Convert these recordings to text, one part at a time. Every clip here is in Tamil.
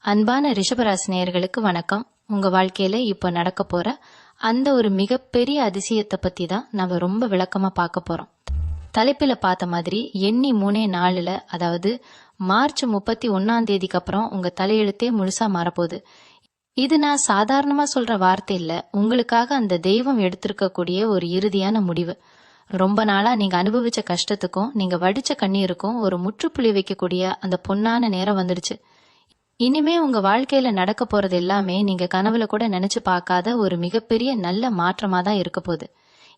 அன்பான ரிஷபராசி நேயர்களுக்கு வணக்கம். உங்க வாழ்க்கையில இப்ப நடக்க போற அந்த ஒரு மிகப்பெரிய அதிசயத்தை பத்தி தான் நம்ம ரொம்ப விளக்கமா பார்க்க போறோம். தலைப்பில பார்த்த மாதிரி எண்ணி 3 நாளுல, அதாவது மார்ச் 31 அப்புறம் உங்க தலையெழுத்தே முழுசா மாறப்போகுது. இது நான் சாதாரணமா சொல்ற வார்த்தை இல்ல, உங்களுக்காக அந்த தெய்வம் எடுத்திருக்கக்கூடிய ஒரு இறுதியான முடிவு. ரொம்ப நாளா நீங்க அனுபவிச்ச கஷ்டத்துக்கும் நீங்க வடிச்ச கண்ணீருக்கும் ஒரு முற்றுப்புள்ளி வைக்கக்கூடிய அந்த பொன்னான நேரம் வந்துடுச்சு. இனிமே உங்க வாழ்க்கையில நடக்க போறது எல்லாமே நீங்க கனவுல கூட நினைச்சு பார்க்காத ஒரு மிகப்பெரிய நல்ல மாற்றமா தான் இருக்க போகுது.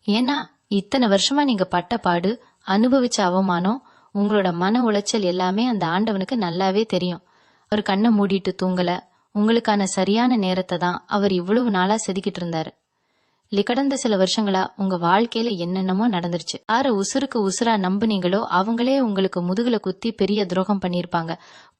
ஏன்னா இத்தனை வருஷமா நீங்க பட்ட பாடு, அனுபவிச்ச அவமானம், உங்களோட மன உளைச்சல் எல்லாமே அந்த ஆண்டவனுக்கு நல்லாவே தெரியும். அவர் கண்ணை மூடிட்டு தூங்கல, உங்களுக்கான சரியான நேரத்தை தான் அவர் இவ்வளவு நாளா செதுக்கிட்டு இருந்தாரு. கடந்த சில வருஷங்களா உங்க வாழ்க்கையில என்னென்னமோ நடந்துருச்சு. யார உசுருக்கு உசுரா நம்புனீங்களோ அவங்களே உங்களுக்கு முதுகுல குத்தி பெரிய துரோகம் பண்ணிருப்பாங்க.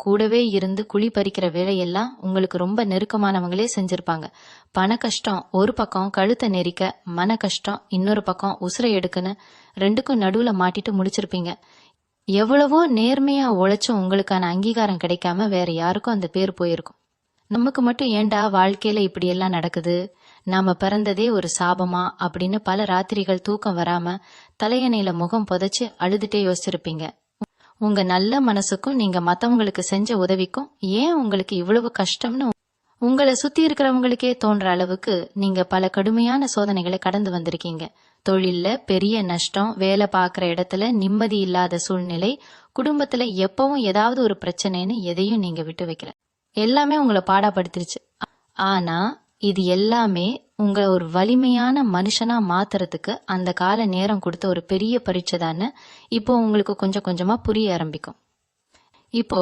கூடவே இருந்து குழி பறிக்கிற வேலையெல்லாம் உங்களுக்கு ரொம்ப நெருக்கமானவங்களே செஞ்சிருப்பாங்க. பண கஷ்டம் ஒரு பக்கம் கழுத்தை நெரிக்க, மன கஷ்டம் இன்னொரு பக்கம் உசுரை எடுக்குன்னு ரெண்டுக்கும் நடுவுல மாட்டிட்டு முடிச்சிருப்பீங்க. எவ்வளவோ நேர்மையா உழைச்சும் உங்களுக்கான அங்கீகாரம் கிடைக்காம வேற யாருக்கும் அந்த பேர் போயிருக்கும். நமக்கு மட்டும் ஏண்டா வாழ்க்கையில இப்படி எல்லாம் நடக்குது, நாம பிறந்ததே ஒரு சாபமா அப்படின்னு பல ராத்திரிகள் தூக்கம் வராம தலையணையில முகம் புதைச்சு அழுதுட்டே யோசிச்சிருப்பீங்க. உங்க நல்ல மனசுக்கும் நீங்க மத்தவங்களுக்கு செஞ்ச உதவிக்கும் ஏன் உங்களுக்கு இவ்வளவு கஷ்டம்னு உங்களை சுத்தி இருக்கிறவங்களுக்கே தோன்ற அளவுக்கு நீங்க பல கடுமையான சோதனைகளை கடந்து வந்திருக்கீங்க. தொழில்ல பெரிய நஷ்டம், வேலை பார்க்குற இடத்துல நிம்மதி இல்லாத சூழ்நிலை, குடும்பத்துல எப்பவும் ஏதாவது ஒரு பிரச்சனைன்னு எதையும் நீங்க விட்டு வைக்கல. எல்லாமே உங்களை பாடாப்படுத்திருச்சு. ஆனா இது எல்லாமே உங்க ஒரு வலிமையான மனுஷனா மாத்துறதுக்கு அந்த கால நேரம் கொடுத்த ஒரு பெரிய பரீட்சை தானே இப்போ உங்களுக்கு கொஞ்சம் கொஞ்சமா புரிய ஆரம்பிக்கும். இப்போ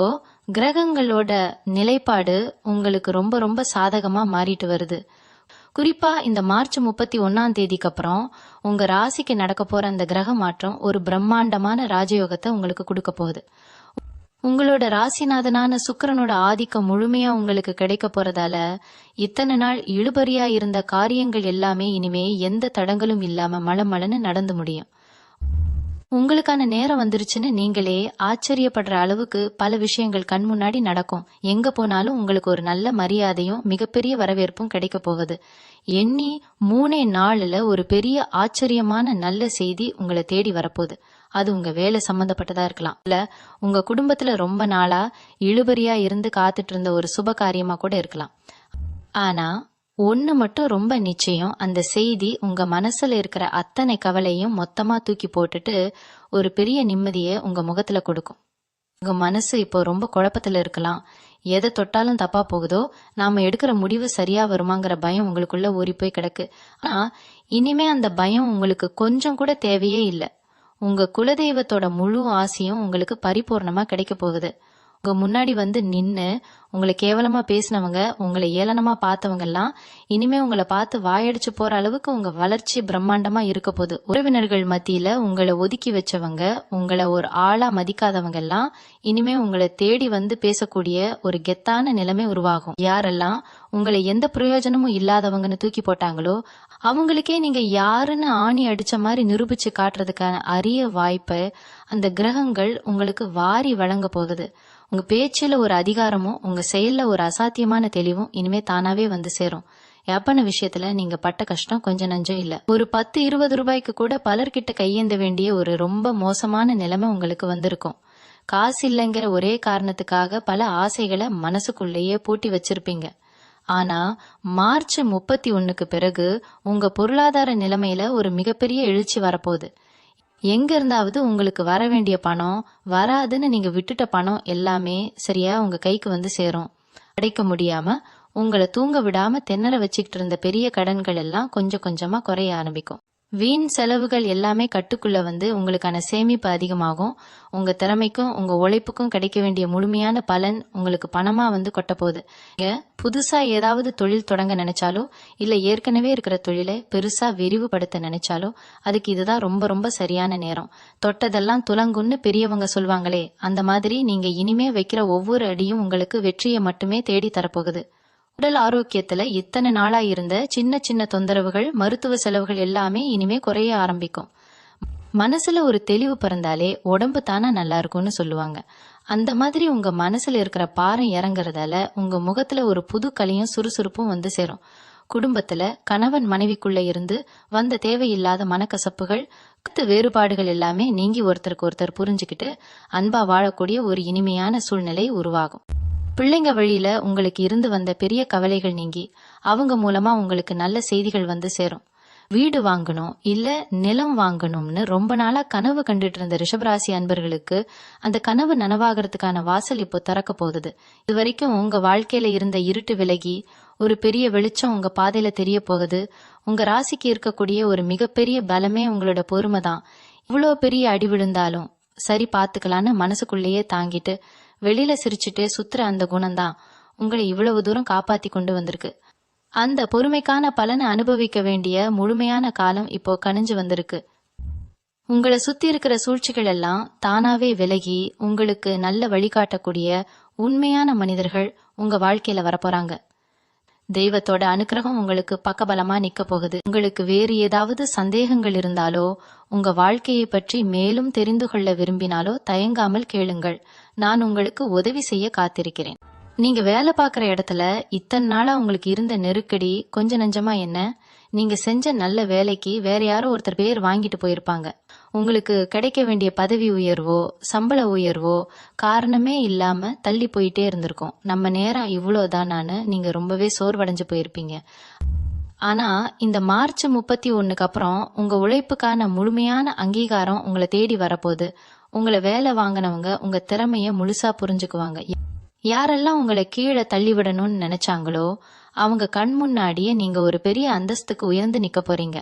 கிரகங்களோட நிலைப்பாடு உங்களுக்கு ரொம்ப ரொம்ப சாதகமா மாறிட்டு வருது. குறிப்பா இந்த மார்ச் 31 அப்புறம் உங்க ராசிக்கு நடக்க போற அந்த கிரக மாற்றம் ஒரு பிரம்மாண்டமான ராஜயோகத்தை உங்களுக்கு கொடுக்க போகுது. உங்களோட ராசிநாதனான சுக்கிரனோட ஆதிக்கம் முழுமையா உங்களுக்கு கிடைக்க போறதால இத்தனை நாள் இழுபறியா இருந்த காரியங்கள் எல்லாமே இனிமே எந்த தடங்களும் இல்லாம மளமளன்னு நடந்து முடியும். உங்களுக்கான நேரம் வந்துருச்சுன்னு நீங்களே ஆச்சரியப்படுற அளவுக்கு பல விஷயங்கள் கண் முன்னாடி நடக்கும். எங்க போனாலும் உங்களுக்கு ஒரு நல்ல மரியாதையும் மிகப்பெரிய வரவேற்பும் கிடைக்க போகுது. எண்ணி 3 நாள்ல ஒரு பெரிய ஆச்சரியமான நல்ல செய்தி உங்களை தேடி வரப்போகுது. அது உங்க வேலை சம்பந்தப்பட்டதா இருக்கலாம், இல்ல உங்க குடும்பத்துல ரொம்ப நாளா இழுபறியா இருந்து காத்துட்டு இருந்த ஒரு சுப காரியமா கூட இருக்கலாம். ஆனா ஒண்ணு மட்டும் ரொம்ப நிச்சயம், அந்த செய்தி உங்க மனசுல இருக்கிற அத்தனை கவலையும் மொத்தமா தூக்கி போட்டுட்டு ஒரு பெரிய நிம்மதியை உங்க முகத்துல கொடுக்கும். உங்க மனசு இப்போ ரொம்ப குழப்பத்துல இருக்கலாம். எதை தொட்டாலும் தப்பா போகுதோ, நாம எடுக்கிற முடிவு சரியா வருமாங்கிற பயம் உங்களுக்குள்ள ஊறி போய் கிடக்கு. ஆனா இனிமே அந்த பயம் உங்களுக்கு கொஞ்சம் கூட தேவையே இல்லை. உங்க குலதெய்வத்தோட முழு ஆசையும் உங்களுக்கு பரிபூர்ணமா கிடைக்க போகுது. உங்க முன்னாடி வந்து நின்னு உங்களை கேவலமா பேசினவங்க, உங்களை ஏளனமா பார்த்தவங்க எல்லாம் இனிமே உங்களை பார்த்து வாயடிச்சு போற அளவுக்கு உங்க வளர்ச்சி பிரம்மாண்டமா இருக்க போகுது. உறவினர்கள் மத்தியில உங்களை ஒதுக்கி வச்சவங்க, உங்களை ஒரு ஆளா மதிக்காதவங்க எல்லாம் இனிமே உங்களை தேடி வந்து பேசக்கூடிய ஒரு கெத்தான நிலைமை உருவாகும். யாரெல்லாம் உங்களை எந்த பிரயோஜனமும் இல்லாதவங்கன்னு தூக்கி போட்டாங்களோ அவங்களுக்கே நீங்க யாருன்னு ஆணி அடிச்ச மாதிரி நிரூபிச்சு காட்டுறதுக்கான அரிய வாய்ப்பை அந்த கிரகங்கள் உங்களுக்கு வாரி வழங்க போகுது. உங்க பேச்சுல ஒரு அதிகாரமும் உங்க செயல்ல ஒரு அசாத்தியமான தெளிவும் இனிமே தானாவே வந்து சேரும். எப்பன விஷயத்துல நீங்க பட்ட கஷ்டம் கொஞ்சம் நஞ்சம் இல்ல. ஒரு 10-20 ரூபாய்க்கு கூட பலர்கிட்ட கையேந்த வேண்டிய ஒரு ரொம்ப மோசமான நிலைமை உங்களுக்கு வந்திருக்கும். காசு இல்லைங்கிற ஒரே காரணத்துக்காக பல ஆசைகளை மனசுக்குள்ளேயே பூட்டி வச்சிருப்பீங்க. ஆனா மார்ச் 31 பிறகு உங்க பொருளாதார நிலைமையில ஒரு மிகப்பெரிய எழுச்சி வரப்போகுது. எங்க இருந்தாவது உங்களுக்கு வர வேண்டிய பணம், வராதுன்னு நீங்க விட்டுட்ட பணம் எல்லாமே சரியா உங்க கைக்கு வந்து சேரும். அடைக்க முடியாம உங்களை தூங்க விடாம திணற வச்சுக்கிட்டு இருந்த பெரிய கடன்கள் எல்லாம் கொஞ்சம் கொஞ்சமா குறைய ஆரம்பிக்கும். வீண் செலவுகள் எல்லாமே கட்டுக்குள்ள வந்து உங்களுக்கான சேமிப்பு அதிகமாகும். உங்க திறமைக்கும் உங்க உழைப்புக்கும் கிடைக்க வேண்டிய முழுமையான பலன் உங்களுக்கு பணமா வந்து கொட்ட போகுது. புதுசா ஏதாவது தொழில் தொடங்க நினைச்சாலோ, இல்ல ஏற்கனவே இருக்கிற தொழிலை பெருசா விரிவுபடுத்த நினைச்சாலோ அதுக்கு இதுதான் ரொம்ப ரொம்ப சரியான நேரம். தொட்டதெல்லாம் துலங்குன்னு பெரியவங்க சொல்வாங்களே, அந்த மாதிரி நீங்க இனிமே வைக்கிற ஒவ்வொரு அடியும் உங்களுக்கு வெற்றியை மட்டுமே தேடி தரப்போகுது. உடல் ஆரோக்கியத்துல இத்தனை நாளா இருந்த சின்ன சின்ன தொந்தரவுகள், மருத்துவ செலவுகள் எல்லாமே இனிமே குறைய ஆரம்பிக்கும். மனசுல ஒரு தெளிவு பிறந்தாலே உடம்பு தானே நல்லா இருக்கும்னு சொல்லுவாங்க. அந்த மாதிரி உங்க மனசுல இருக்கிற பாரம் இறங்குறதால உங்க முகத்துல ஒரு புது கலையும் சுறுசுறுப்பும் வந்து சேரும். குடும்பத்துல கணவன் மனைவிக்குள்ள இருந்து வந்த தேவையில்லாத மனக்கசப்புகள், கருத்து வேறுபாடுகள் எல்லாமே நீங்கி ஒருத்தருக்கு ஒருத்தர் புரிஞ்சுக்கிட்டு அன்பா வாழக்கூடிய ஒரு இனிமையான சூழ்நிலை உருவாகும். பிள்ளைங்க வழியில உங்களுக்கு இருந்து வந்த பெரிய கவலைகள் நீங்கி அவங்க மூலமா உங்களுக்கு நல்ல செய்திகள் வந்து சேரும். வீடு வாங்கணும் இல்ல நிலம் வாங்கணும்னு ரொம்ப நாளா கனவு கண்டுட்டு இருந்த ரிஷபராசி அன்பர்களுக்கு அந்த கனவு நனவாகிறதுக்கான வாசல் இப்போ திறக்க போகுது. இது வரைக்கும் உங்க வாழ்க்கையில இருந்த இருட்டு விலகி ஒரு பெரிய வெளிச்சம் உங்க பாதையில தெரிய போகுது. உங்க ராசிக்கு இருக்கக்கூடிய ஒரு மிகப்பெரிய பலமே உங்களோட பொறுமை தான். இவ்வளோ பெரிய அடி விழுந்தாலும் சரி பாத்துக்கலான்னு மனசுக்குள்ளேயே தாங்கிட்டு வெளியில சிரிச்சுட்டே சுத்துற அந்த குணம்தான் உங்களை இவ்வளவு தூரம் காப்பாத்தி கொண்டு வந்திருக்கு. அந்த பொறுமைக்கான பலனை அனுபவிக்க வேண்டிய முழுமையான காலம் இப்போ கனிஞ்சு வந்திருக்கு. உங்களை சுத்தி இருக்கிற சூழ்ச்சிகள் எல்லாம் தானாவே விலகி உங்களுக்கு நல்ல வழிகாட்டக்கூடிய உண்மையான மனிதர்கள் உங்க வாழ்க்கையில வரப்போறாங்க. தெய்வத்தோட அனுக்கிரகம் உங்களுக்கு பக்கபலமா நிக்க போகுது. உங்களுக்கு வேறு ஏதாவது சந்தேகங்கள் இருந்தாலோ உங்க வாழ்க்கையை பற்றி மேலும் தெரிந்து கொள்ள விரும்பினாலோ தயங்காமல் கேளுங்கள். நான் உங்களுக்கு உதவி செய்ய காத்திருக்கிறேன். நீங்க வேலை பார்க்குற இடத்துல இத்தனை நாளா உங்களுக்கு இருந்த நெருக்கடி கொஞ்ச நஞ்சமா என்ன? நீங்க செஞ்ச நல்ல வேலைக்கு வேற யாரோ ஒருத்தர் பேர் வாங்கிட்டு போயிருப்பாங்க. உங்களுக்கு கிடைக்க வேண்டிய பதவி உயர்வோ சம்பள உயர்வோ காரணமே இல்லாம தள்ளி போயிட்டே இருந்திருக்கும். நம்ம நேரம் இவ்வளோதானான்னு நீங்க ரொம்பவே சோர்வடைஞ்சு போயிருப்பீங்க. ஆனா இந்த மார்ச் 31க்கு அப்புறம் உங்க உழைப்புக்கான முழுமையான அங்கீகாரம் உங்களை தேடி வரப்போகுது. உங்களை வேலை வாங்கினவங்க உங்க திறமைய முழுசா புரிஞ்சுக்குவாங்க. யாரெல்லாம் உங்களை கீழே தள்ளிவிடணும்னு நினைச்சாங்களோ அவங்க கண் முன்னாடியே நீங்க ஒரு பெரிய அந்தஸ்துக்கு உயர்ந்து நிக்க போறீங்க.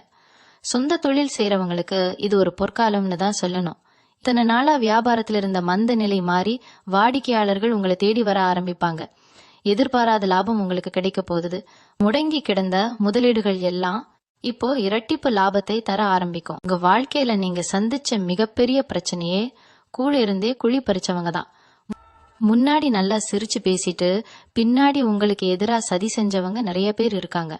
சொந்த தொழில் செய்யறவங்களுக்கு இது ஒரு பொற்காலம்னு தான் சொல்லணும். இத்தனை நாளா வியாபாரத்துல இருந்த மந்த நிலை மாறி வாடிக்கையாளர்கள் உங்களை தேடி வர ஆரம்பிப்பாங்க. எதிர்பாராத லாபம் உங்களுக்கு கிடைக்க போகுது. முடங்கி கிடந்த முதலீடுகள் எல்லாம் இப்போ இரட்டிப்பு லாபத்தை தர ஆரம்பிக்கும். உங்க வாழ்க்கையில நீங்க சந்திச்ச மிகப்பெரிய பிரச்சனையே கூட இருந்தே குழி பறிச்சவங்க தான். முன்னாடி நல்லா சிரிச்சு பேசிட்டு பின்னாடி உங்களுக்கு எதிரா சதி செஞ்சவங்க நிறைய பேர் இருக்காங்க.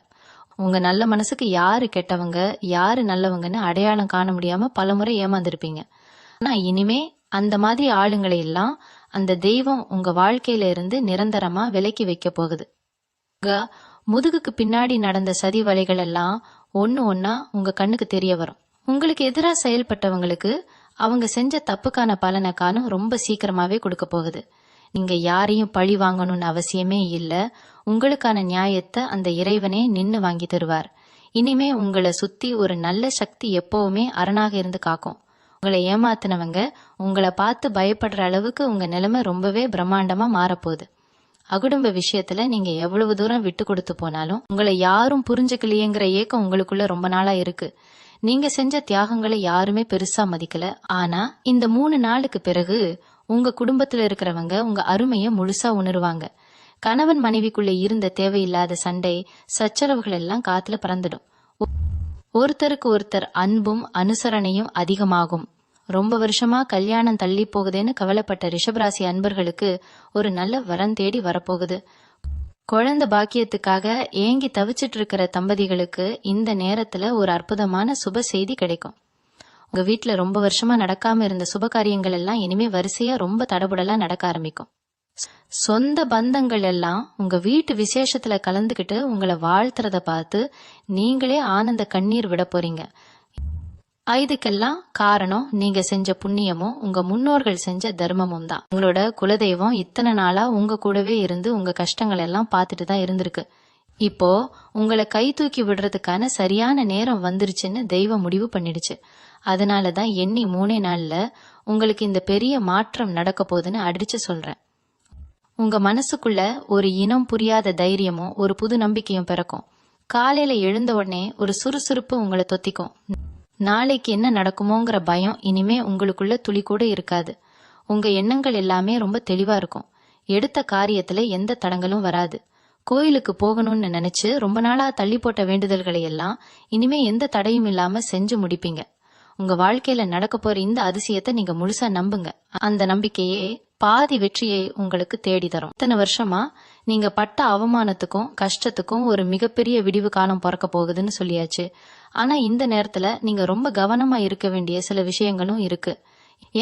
உங்க நல்ல மனசுக்கு யாரு கெட்டவங்க யாரு நல்லவங்கன்னு அடையாளம் காண முடியாம பலமுறை ஏமாந்துருப்பீங்க. ஆனா இனிமே அந்த மாதிரி ஆளுங்களை எல்லாம் அந்த தெய்வம் உங்க வாழ்க்கையில இருந்து நிரந்தரமா விலக்கி வைக்க போகுது. உங்க முதுகுக்கு பின்னாடி நடந்த சதி வலைகள் எல்லாம் ஒன்னு ஒன்னா உங்க கண்ணுக்கு தெரிய வரும். உங்களுக்கு எதிரா செயல்பட்டவங்களுக்கு அவங்க செஞ்ச தப்புக்கான பலனை காலம் ரொம்ப சீக்கிரமாவே கொடுக்க போகுது. நீங்க யாரையும் பழி வாங்கணும்னு அவசியமே இல்ல. உங்களுக்கான நியாயத்தை அந்த இறைவனே நின்னு வாங்கி தருவார். இனிமே உங்களை சுத்தி ஒரு நல்ல சக்தி எப்பவுமே அரணாக இருந்து காக்கும். உங்களை ஏமாத்தினவங்க உங்களை பார்த்து பயப்படுற அளவுக்கு உங்க நிலைமை ரொம்பவே பிரம்மாண்டமா மாறப்போகுது. அகுடும்ப விஷயத்துல நீங்க எவ்வளவு தூரம் விட்டு கொடுத்து போனாலும் உங்களை யாரும் புரிஞ்சுக்கலையேங்கிற ஏக்கம் உங்களுக்குள்ள ரொம்ப நாளா இருக்கு. நீங்க செஞ்ச தியாகங்களை யாருமே பெருசா மதிக்கல. ஆனா இந்த 3 நாளுக்கு பிறகு உங்க குடும்பத்துல இருக்கிறவங்க உங்க அருமைய முழுசா உணருவாங்க. கணவன் மனைவிக்குள்ள இருந்த தேவையில்லாத சண்டை சச்சரவுகள் எல்லாம் காத்துல பறந்துடும். ஒருத்தருக்கு ஒருத்தர் அன்பும் அனுசரணையும் அதிகமாகும். ரொம்ப வருஷமா கல்யாணம் தள்ளி போகுதேன்னு கவலைப்பட்ட ரிஷபராசி அன்பர்களுக்கு ஒரு நல்ல வரன் தேடி வரப்போகுது. குழந்தை பாக்கியத்துக்காக ஏங்கி தவிச்சிட்டு இருக்கிற தம்பதிகளுக்கு இந்த நேரத்துல ஒரு அற்புதமான சுப செய்தி கிடைக்கும். உங்க வீட்டுல ரொம்ப வருஷமா நடக்காம இருந்த சுப காரியங்கள் எல்லாம் இனிமே வரிசையா ரொம்ப தடபுடலா நடக்க ஆரம்பிக்கும். சொந்த பந்தங்கள் எல்லாம் உங்க வீட்டு விசேஷத்துல கலந்துகிட்டு உங்களை வாழ்த்துறத பார்த்து நீங்களே ஆனந்த கண்ணீர் விட போறீங்க. இதுக்கெல்லாம் காரணம் நீங்க செஞ்ச புண்ணியமும் உங்க முன்னோர்கள் செஞ்ச தர்மமும் தான். உங்களோட குலதெய்வம் இத்தனை நாளா உங்க கூடவே இருந்து உங்க கஷ்டங்கள் எல்லாம் பார்த்துட்டு தான் இருந்திருக்கு. இப்போ உங்களை கை தூக்கி விடுறதுக்கான சரியான நேரம் வந்துருச்சுன்னு தெய்வம் முடிவு பண்ணிடுச்சு. அதனாலதான் எண்ணி 3 நாள்ல உங்களுக்கு இந்த பெரிய மாற்றம் நடக்க போகுதுன்னு அடிச்சு சொல்றேன். உங்க மனசுக்குள்ள ஒரு இனம் புரியாத தைரியமும் ஒரு புது நம்பிக்கையும் பிறக்கும். காலையில எழுந்த உடனே ஒரு சுறுசுறுப்பு உங்களை தொத்திக்கும். நாளைக்கு என்ன நடக்குமோங்கிற பயம் இனிமே உங்களுக்குள்ள துளி கூட இருக்காது. உங்க எண்ணங்கள் எல்லாமே ரொம்ப தெளிவா இருக்கும். எடுத்த காரியத்துல எந்த தடங்களும் வராது. கோயிலுக்கு போகணும்னு நினைச்சு ரொம்ப நாளா தள்ளி போட்ட வேண்டுதல்களை எல்லாம் இனிமே எந்த தடையும் இல்லாம செஞ்சு முடிப்பீங்க. உங்க வாழ்க்கையில நடக்க போற இந்த அதிசயத்தை நீங்க முழுசா நம்புங்க. அந்த நம்பிக்கையே பாதி வெற்றியை உங்களுக்கு தேடி தரும். இத்தனை வருஷமா நீங்க பட்ட அவமானத்துக்கும் கஷ்டத்துக்கும் ஒரு மிகப்பெரிய விடிவு காலம் பிறக்க போகுதுன்னு சொல்லியாச்சு. ஆனா இந்த நேரத்துல நீங்க ரொம்ப கவனமா இருக்க வேண்டிய சில விஷயங்களும் இருக்கு.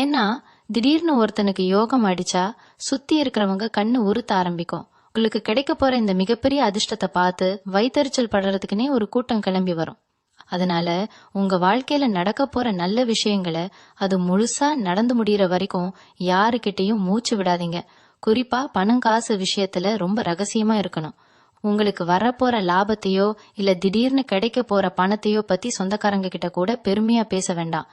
ஏன்னா திடீர்னு ஒருத்தனுக்கு யோகம் அடிச்சா சுத்தி இருக்கிறவங்க கண்ணு உறுத்த ஆரம்பிக்கும். உங்களுக்கு கிடைக்க போற இந்த மிகப்பெரிய அதிர்ஷ்டத்தை பார்த்து வைத்தறிச்சல் படுறதுக்குன்னே ஒரு கூட்டம் கிளம்பி வரும். அதனால உங்க வாழ்க்கையில நடக்க போற நல்ல விஷயங்களை அது முழுசா நடந்து முடியற வரைக்கும் யாருக்கிட்டையும் மூச்சு விடாதீங்க. குறிப்பா பணம் காசு விஷயத்துல ரொம்ப ரகசியமா இருக்கணும். உங்களுக்கு வரப்போற லாபத்தையோ இல்ல திடீர்னு கிடைக்க போற பணத்தையோ பத்தி சொந்தக்காரங்க கிட்ட கூட பெருமையா பேச வேண்டாம்.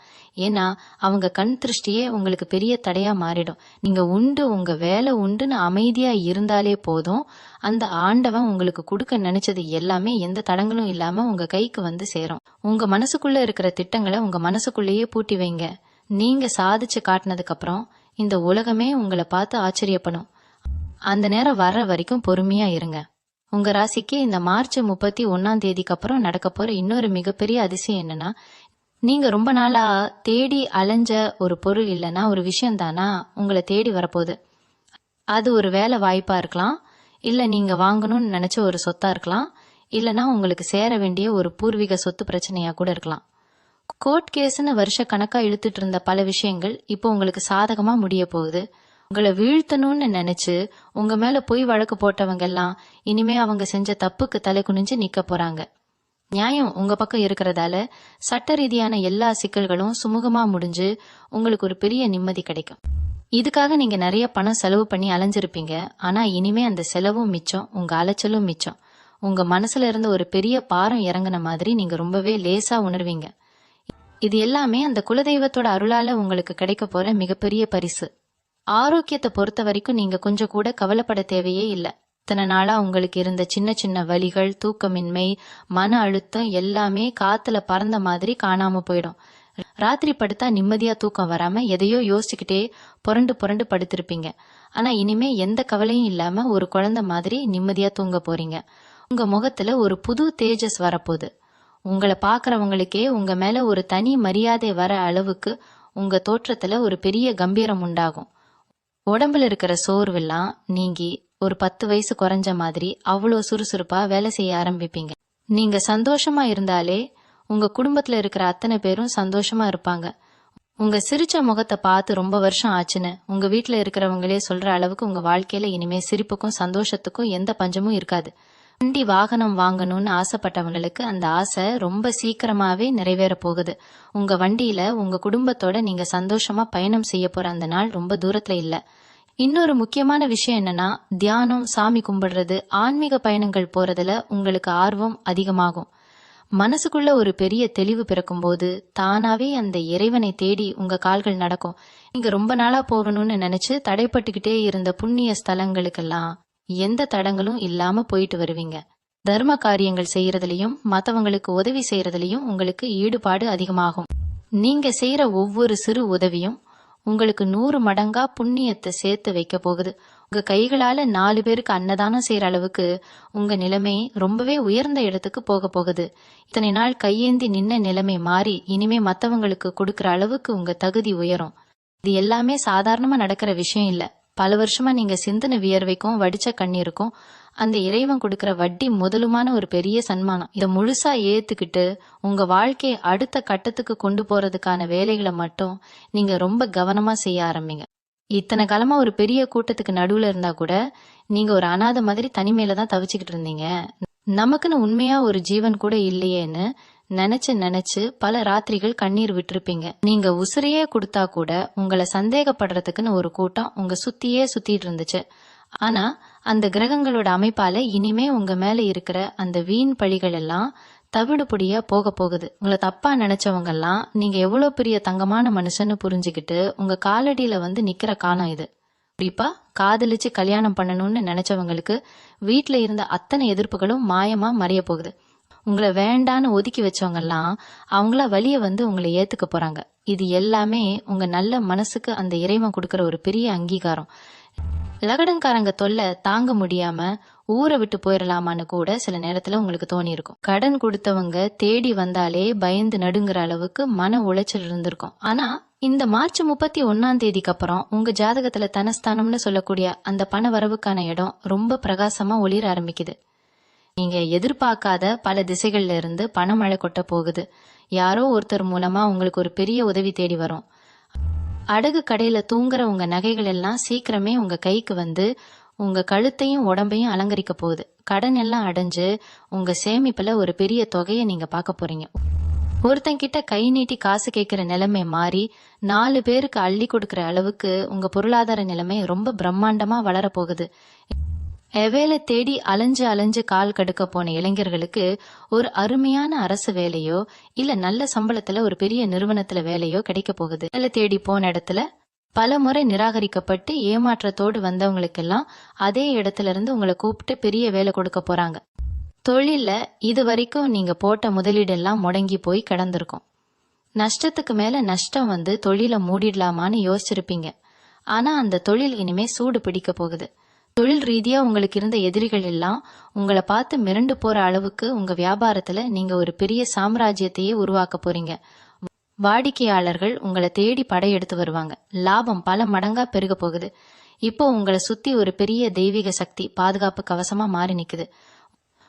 ஏன்னா அவங்க கண் திருஷ்டியே உங்களுக்கு பெரிய தடையா மாறிடும். நீங்க உண்டு உங்க வேலை உண்டுன்னு அமைதியா இருந்தாலே போதும். அந்த ஆண்டவன் உங்களுக்கு கொடுக்க நினைச்சது எல்லாமே எந்த தடங்களும் இல்லாம உங்க கைக்கு வந்து சேரும். உங்க மனசுக்குள்ள இருக்கிற திட்டங்களை உங்க மனசுக்குள்ளேயே பூட்டி வைங்க. நீங்க சாதிச்சு காட்டினதுக்கு அப்புறம் இந்த உலகமே உங்களை பார்த்து ஆச்சரியப்படும். அந்த நேரம் வர்ற வரைக்கும் பொறுமையா இருங்க. உங்க ராசிக்கு இந்த மார்ச் 31 அப்புறம் நடக்க போற இன்னொரு மிகப்பெரிய அதிசயம் என்னன்னா, நீங்க ரொம்ப நாளா தேடி அலைஞ்ச ஒரு பொருள் இல்லைன்னா ஒரு விஷயம் தானா உங்களை தேடி வரப்போகுது. அது ஒரு வேலை வாய்ப்பா இருக்கலாம், இல்ல நீங்க வாங்கணும்னு நினைச்ச ஒரு சொத்தா இருக்கலாம், இல்லனா உங்களுக்கு சேர வேண்டிய ஒரு பூர்வீக சொத்து பிரச்சனையா கூட இருக்கலாம். கோர்ட் கேஸ்ன்னு வருஷ கணக்கா இழுத்துட்டு இருந்த பல விஷயங்கள் இப்போ உங்களுக்கு சாதகமா முடிய போகுது. உங்களை வீழ்த்தணும்னு நினைச்சு உங்க மேல பொய் வழக்கு போட்டவங்க எல்லாம் இனிமே அவங்க செஞ்ச தப்புக்கு தலை குனிஞ்சு நிக்க போறாங்க. நியாயம் உங்க பக்கம் இருக்கிறதால சட்ட ரீதியான எல்லா சிக்கல்களும் சுமூகமா முடிஞ்சு உங்களுக்கு ஒரு பெரிய நிம்மதி கிடைக்கும். இதுக்காக நீங்க நிறைய பணம் செலவு பண்ணி அலைஞ்சிருப்பீங்க. ஆனா இனிமே அந்த செலவும் மிச்சம், உங்க அலைச்சலும் மிச்சம். உங்க மனசுல இருந்த ஒரு பெரிய பாரம் இறங்கின மாதிரி நீங்க ரொம்பவே லேசா உணர்வீங்க. இது எல்லாமே அந்த குலதெய்வத்தோட அருளால உங்களுக்கு கிடைக்க போற மிகப்பெரிய பரிசு. ஆரோக்கியத்தை பொறுத்த வரைக்கும் நீங்க கொஞ்சம் கூட கவலைப்பட தேவையே இல்லை. இத்தனை நாளா உங்களுக்கு இருந்த சின்ன சின்ன வலிகள், தூக்கமின்மை, மன அழுத்தம் எல்லாமே காத்துல பறந்த மாதிரி காணாம போயிடும். ராத்திரி படுத்தா நிம்மதியா தூக்கம் வராம எதையோ யோசிச்சுக்கிட்டே புரண்டு புரண்டு படுத்திருப்பீங்க. ஆனா இனிமே எந்த கவலையும் இல்லாம ஒரு குழந்தை மாதிரி நிம்மதியா தூங்க போறீங்க. உங்க முகத்துல ஒரு புது தேஜஸ் வரப்போகுது. உங்களை பாக்குறவங்களுக்கே உங்க மேல ஒரு தனி மரியாதை வர அளவுக்கு உங்க தோற்றத்துல ஒரு பெரிய கம்பீரம் உண்டாகும். உடம்புல இருக்கிற சோர்வெல்லாம் நீங்கி ஒரு 10 வயசு குறைஞ்ச மாதிரி அவ்வளோ சுறுசுறுப்பா வேலை செய்ய ஆரம்பிப்பீங்க. நீங்க சந்தோஷமா இருந்தாலே உங்க குடும்பத்துல இருக்கிற அத்தனை பேரும் சந்தோஷமா இருப்பாங்க. உங்க சிரிச்ச முகத்தை பார்த்து ரொம்ப வருஷம் ஆச்சுன்னு உங்க வீட்டுல இருக்கிறவங்களே சொல்ற அளவுக்கு உங்க வாழ்க்கையில இனிமே சிரிப்புக்கும் சந்தோஷத்துக்கும் எந்த பஞ்சமும் இருக்காது. வண்டி வாகனம் வாங்கணும்னு ஆசைப்பட்டவங்களுக்கு அந்த ஆசை ரொம்ப சீக்கிரமாவே நிறைவேற போகுது. உங்க வண்டியில உங்க குடும்பத்தோட நீங்க சந்தோஷமா பயணம் செய்ய போற அந்த நாள் ரொம்ப தூரத்துல இல்ல. இன்னொரு முக்கியமான விஷயம் என்னன்னா, தியானம், சாமி கும்பிடுறது, ஆன்மீக பயணங்கள் போறதுல உங்களுக்கு ஆர்வம் அதிகமாகும். மனசுக்குள்ள ஒரு பெரிய தெளிவு பிறக்கும் போது தானாவே அந்த இறைவனை தேடி உங்க கால்கள் நடக்கும். நீங்க ரொம்ப நாளா போகணும்னு நினைச்சு தடைப்பட்டுக்கிட்டே இருந்த புண்ணிய ஸ்தலங்களுக்கெல்லாம் எந்த தடங்களும் இல்லாம போயிட்டு வருவீங்க. தர்ம காரியங்கள் செய்யறதுலயும் மத்தவங்களுக்கு உதவி செய்யறதுலயும் உங்களுக்கு ஈடுபாடு அதிகமாகும். நீங்க செய்யற ஒவ்வொரு சிறு உதவியும் உங்களுக்கு 100 மடங்கா புண்ணியத்தை சேர்த்து வைக்க போகுது. உங்க கைகளால 4 பேருக்கு அன்னதானம் செய்யற அளவுக்கு உங்க நிலைமை ரொம்பவே உயர்ந்த இடத்துக்கு போக போகுது. இத்தனை நாள் கையேந்தி நின்ன நிலைமை மாறி இனிமே மத்தவங்களுக்கு கொடுக்கற அளவுக்கு உங்க தகுதி உயரும். இது எல்லாமே சாதாரணமா நடக்கிற விஷயம் இல்ல. பல வருஷமா நீங்க சிந்தின வியர்வைக்கும் வடிச்ச கண்ணீருக்கும் அந்த இறைவன் கொடுக்கற வட்டி முதலுமான ஒரு பெரிய சன்மானம். இதை முழுசா ஏத்துக்கிட்டு உங்க வாழ்க்கையை அடுத்த கட்டத்துக்கு கொண்டு போறதுக்கான வேலைகளை மட்டும் நீங்க ரொம்ப கவனமா செய்ய ஆரம்பிங்க. இத்தனை காலமா ஒரு பெரிய கூட்டத்துக்கு நடுவுல இருந்தா கூட நீங்க ஒரு அனாதை மாதிரி தனிமையில தான் தவிச்சுக்கிட்டு இருந்தீங்க. நமக்குன்னு உண்மையா ஒரு ஜீவன் கூட இல்லையேன்னு நினைச்சு பல ராத்திரிகள் கண்ணீர் விட்டுருப்பீங்க. நீங்க உசிரையே கொடுத்தா கூட உங்களை சந்தேகப்படுறதுக்குன்னு ஒரு கூட்டம் உங்க சுத்தியே சுத்திட்டு இருந்துச்சு. ஆனா அந்த கிரகங்களோட அமைப்பால இனிமே உங்க மேல இருக்கிற அந்த வீண் பழிகள் எல்லாம் தவிடுபொடியா போக போகுது. உங்களை தப்பா நினைச்சவங்க எல்லாம் நீங்க எவ்வளவு பெரிய தங்கமான மனுஷன்னு புரிஞ்சுக்கிட்டு உங்க காலடியில வந்து நிக்கிற காலம் இது. குறிப்பா காதலிச்சு கல்யாணம் பண்ணணும்னு நினைச்சவங்களுக்கு வீட்டுல இருந்த அத்தனை எதிர்ப்புகளும் மாயமா மறைய போகுது. உங்களை வேண்டான்னு ஒதுக்கி வச்சவங்க எல்லாம் அவங்களா வழிய வந்து உங்களை ஏத்துக்க போறாங்க. இது எல்லாமே உங்க நல்ல மனசுக்கு அந்த இறைவன் கொடுக்கற ஒரு பெரிய அங்கீகாரம். லகடங்காரங்க தொல்லை தாங்க முடியாம ஊரை விட்டு போயிடலாமான்னு கூட சில நேரத்துல உங்களுக்கு தோணி இருக்கும். கடன் கொடுத்தவங்க தேடி வந்தாலே பயந்து நடுங்குற அளவுக்கு மன உளைச்சல் இருந்திருக்கும். ஆனா இந்த மார்ச் 31 அப்புறம் உங்க ஜாதகத்துல தனஸ்தானம்னு சொல்லக்கூடிய அந்த பண வரவுக்கான இடம் ரொம்ப பிரகாசமா ஒளிர ஆரம்பிக்குது. நீங்க எதிர்பார்க்காத பல திசைகள்ல இருந்து பணமழை கொட்ட போகுது. யாரோ ஒருத்தர் மூலமா உங்களுக்கு ஒரு பெரிய உதவி தேடி வரும். அடகு கடையில தூங்குற உங்க நகைகள் எல்லாம் சீக்கிரமே உங்க கைக்கு வந்து உங்க கழுத்தையும் உடம்பையும் அலங்கரிக்க போகுது. கடன் எல்லாம் அடைஞ்சு உங்க சேமிப்புல ஒரு பெரிய தொகையை நீங்க பார்க்க போறீங்க. ஒருத்தங்கிட்ட கை நீட்டி காசு கேட்கிற நிலைமை மாறி 4 பேருக்கு அள்ளி கொடுக்கிற அளவுக்கு உங்க பொருளாதார நிலைமை ரொம்ப பிரம்மாண்டமா வளர போகுது. வேலை தேடி அலைஞ்சு அலைஞ்சு கால் கடுக்க போன இளைஞர்களுக்கு ஒரு அருமையான அரசு வேலையோ இல்ல நல்ல சம்பளத்துல ஒரு பெரிய நிறுவனத்துல வேலையோ கிடைக்க போகுது. வேலை தேடி போன இடத்துல பல முறை நிராகரிக்கப்பட்டு ஏமாற்றத்தோடு வந்தவங்களுக்கெல்லாம் அதே இடத்துல இருந்து உங்களை கூப்பிட்டு பெரிய வேலை கொடுக்க போறாங்க. தொழில இது வரைக்கும் நீங்க போட்ட முதலீடெல்லாம் முடங்கி போய் கிடந்திருக்கும். நஷ்டத்துக்கு மேல நஷ்டம் வந்து தொழிலை மூடிடலாமான்னு யோசிச்சிருப்பீங்க. ஆனா அந்த தொழில் இனிமே சூடு பிடிக்க போகுது. தொழில் ரீதியா உங்களுக்கு இருந்த எதிரிகள் எல்லாம் உங்களை பார்த்து மிரண்டு போற அளவுக்கு உங்க வியாபாரத்துல நீங்க ஒரு பெரிய சாம்ராஜ்யத்தையே உருவாக்க போறீங்க. வாடிக்கையாளர்கள் உங்களை தேடி படையெடுத்து வருவாங்க. லாபம் பல மடங்கா பெருக போகுது. இப்போ உங்களை சுத்தி ஒரு பெரிய தெய்வீக சக்தி பாதுகாப்பு கவசமா மாறி நிக்குது.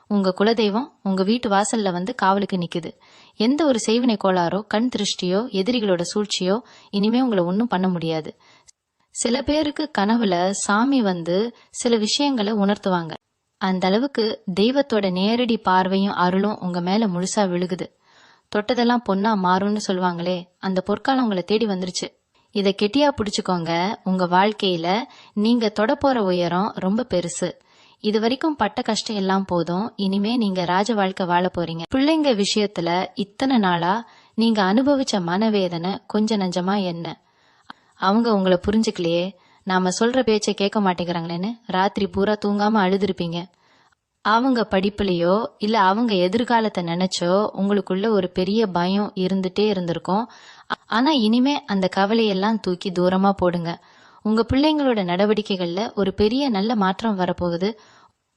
உங்க குலதெய்வம் உங்க வீட்டு வாசல்ல வந்து காவலுக்கு நிக்குது. எந்த ஒரு செய்வினை கோளாறோ கண் திருஷ்டியோ எதிரிகளோட சூழ்ச்சியோ இனிமே உங்களை ஒன்னும் பண்ண முடியாது. சில பேருக்கு கனவுல சாமி வந்து சில விஷயங்களை உணர்த்துவாங்க. அந்த அளவுக்கு தெய்வத்தோட நேரடி பார்வையும் அருளும் உங்க மேல முழுசா விழுகுது. தொட்டதெல்லாம் பொண்ணா மாறும்னு சொல்லுவாங்களே, அந்த பொற்காலம் உங்களை தேடி வந்துருச்சு. இதை கெட்டியா பிடிச்சுக்கோங்க. உங்க வாழ்க்கையில நீங்க தொட போற உயரம் ரொம்ப பெருசு. இது வரைக்கும் பட்ட கஷ்டம் எல்லாம் போதும். இனிமே நீங்க ராஜ வாழ்க்கை வாழ போறீங்க. பிள்ளைங்க விஷயத்துல இத்தனை நாளா நீங்க அனுபவிச்ச மனவேதனை கொஞ்ச நஞ்சமா என்ன? அவங்க உங்களை புரிஞ்சுக்கலையே, நாம சொல்ற பேச்சை கேட்க மாட்டேங்கிறாங்களேன்னு ராத்திரி பூரா தூங்காம அழுதுருப்பீங்க. அவங்க படிப்புலயோ இல்ல அவங்க எதிர்காலத்தை நினைச்சோ உங்களுக்குள்ள ஒரு பெரிய பயம் இருந்துட்டே இருந்திருக்கும். ஆனா இனிமே அந்த கவலையெல்லாம் தூக்கி தூரமா போடுங்க. உங்க பிள்ளைங்களோட நடவடிக்கைகள்ல ஒரு பெரிய நல்ல மாற்றம் வரப்போகுது.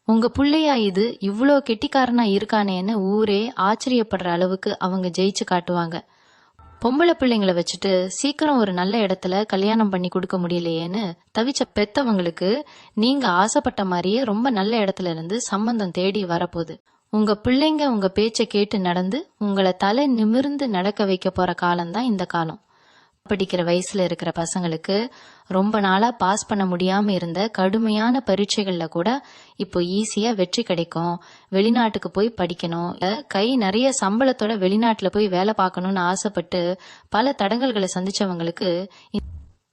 உங்க பிள்ளையா இது இவ்வளோ கெட்டிக்காரனா இருக்கானேன்னு ஊரே ஆச்சரியப்படுற அளவுக்கு அவங்க ஜெயிச்சு காட்டுவாங்க. பொம்பளை பிள்ளைங்களை வச்சுட்டு சீக்கிரம் ஒரு நல்ல இடத்துல கல்யாணம் பண்ணி கொடுக்க முடியலையேன்னு தவிச்ச பெத்தவங்களுக்கு நீங்க ஆசைப்பட்ட மாதிரியே ரொம்ப நல்ல இடத்துல இருந்து சம்பந்தம் தேடி வரப்போகுது. உங்க பிள்ளைங்க உங்க பேச்சை கேட்டு நடந்து உங்களை தலை நிமிர்ந்து நடக்க வைக்க போற காலம்தான் இந்த காலம். படிக்கிற வயசுல இருக்கிற பசங்களுக்கு ரொம்ப நாளா பாஸ் பண்ண முடியாம இருந்த கடுமையான பரீட்சைகள்ல கூட இப்போ ஈஸியா வெற்றி கிடைக்கும். வெளிநாட்டுக்கு போய் படிக்கணும், கை நிறைய சம்பளத்தோட வெளிநாட்டுல போய் வேலை பார்க்கணும்னு ஆசைப்பட்டு பல தடங்கல்களை சந்திச்சவங்களுக்கு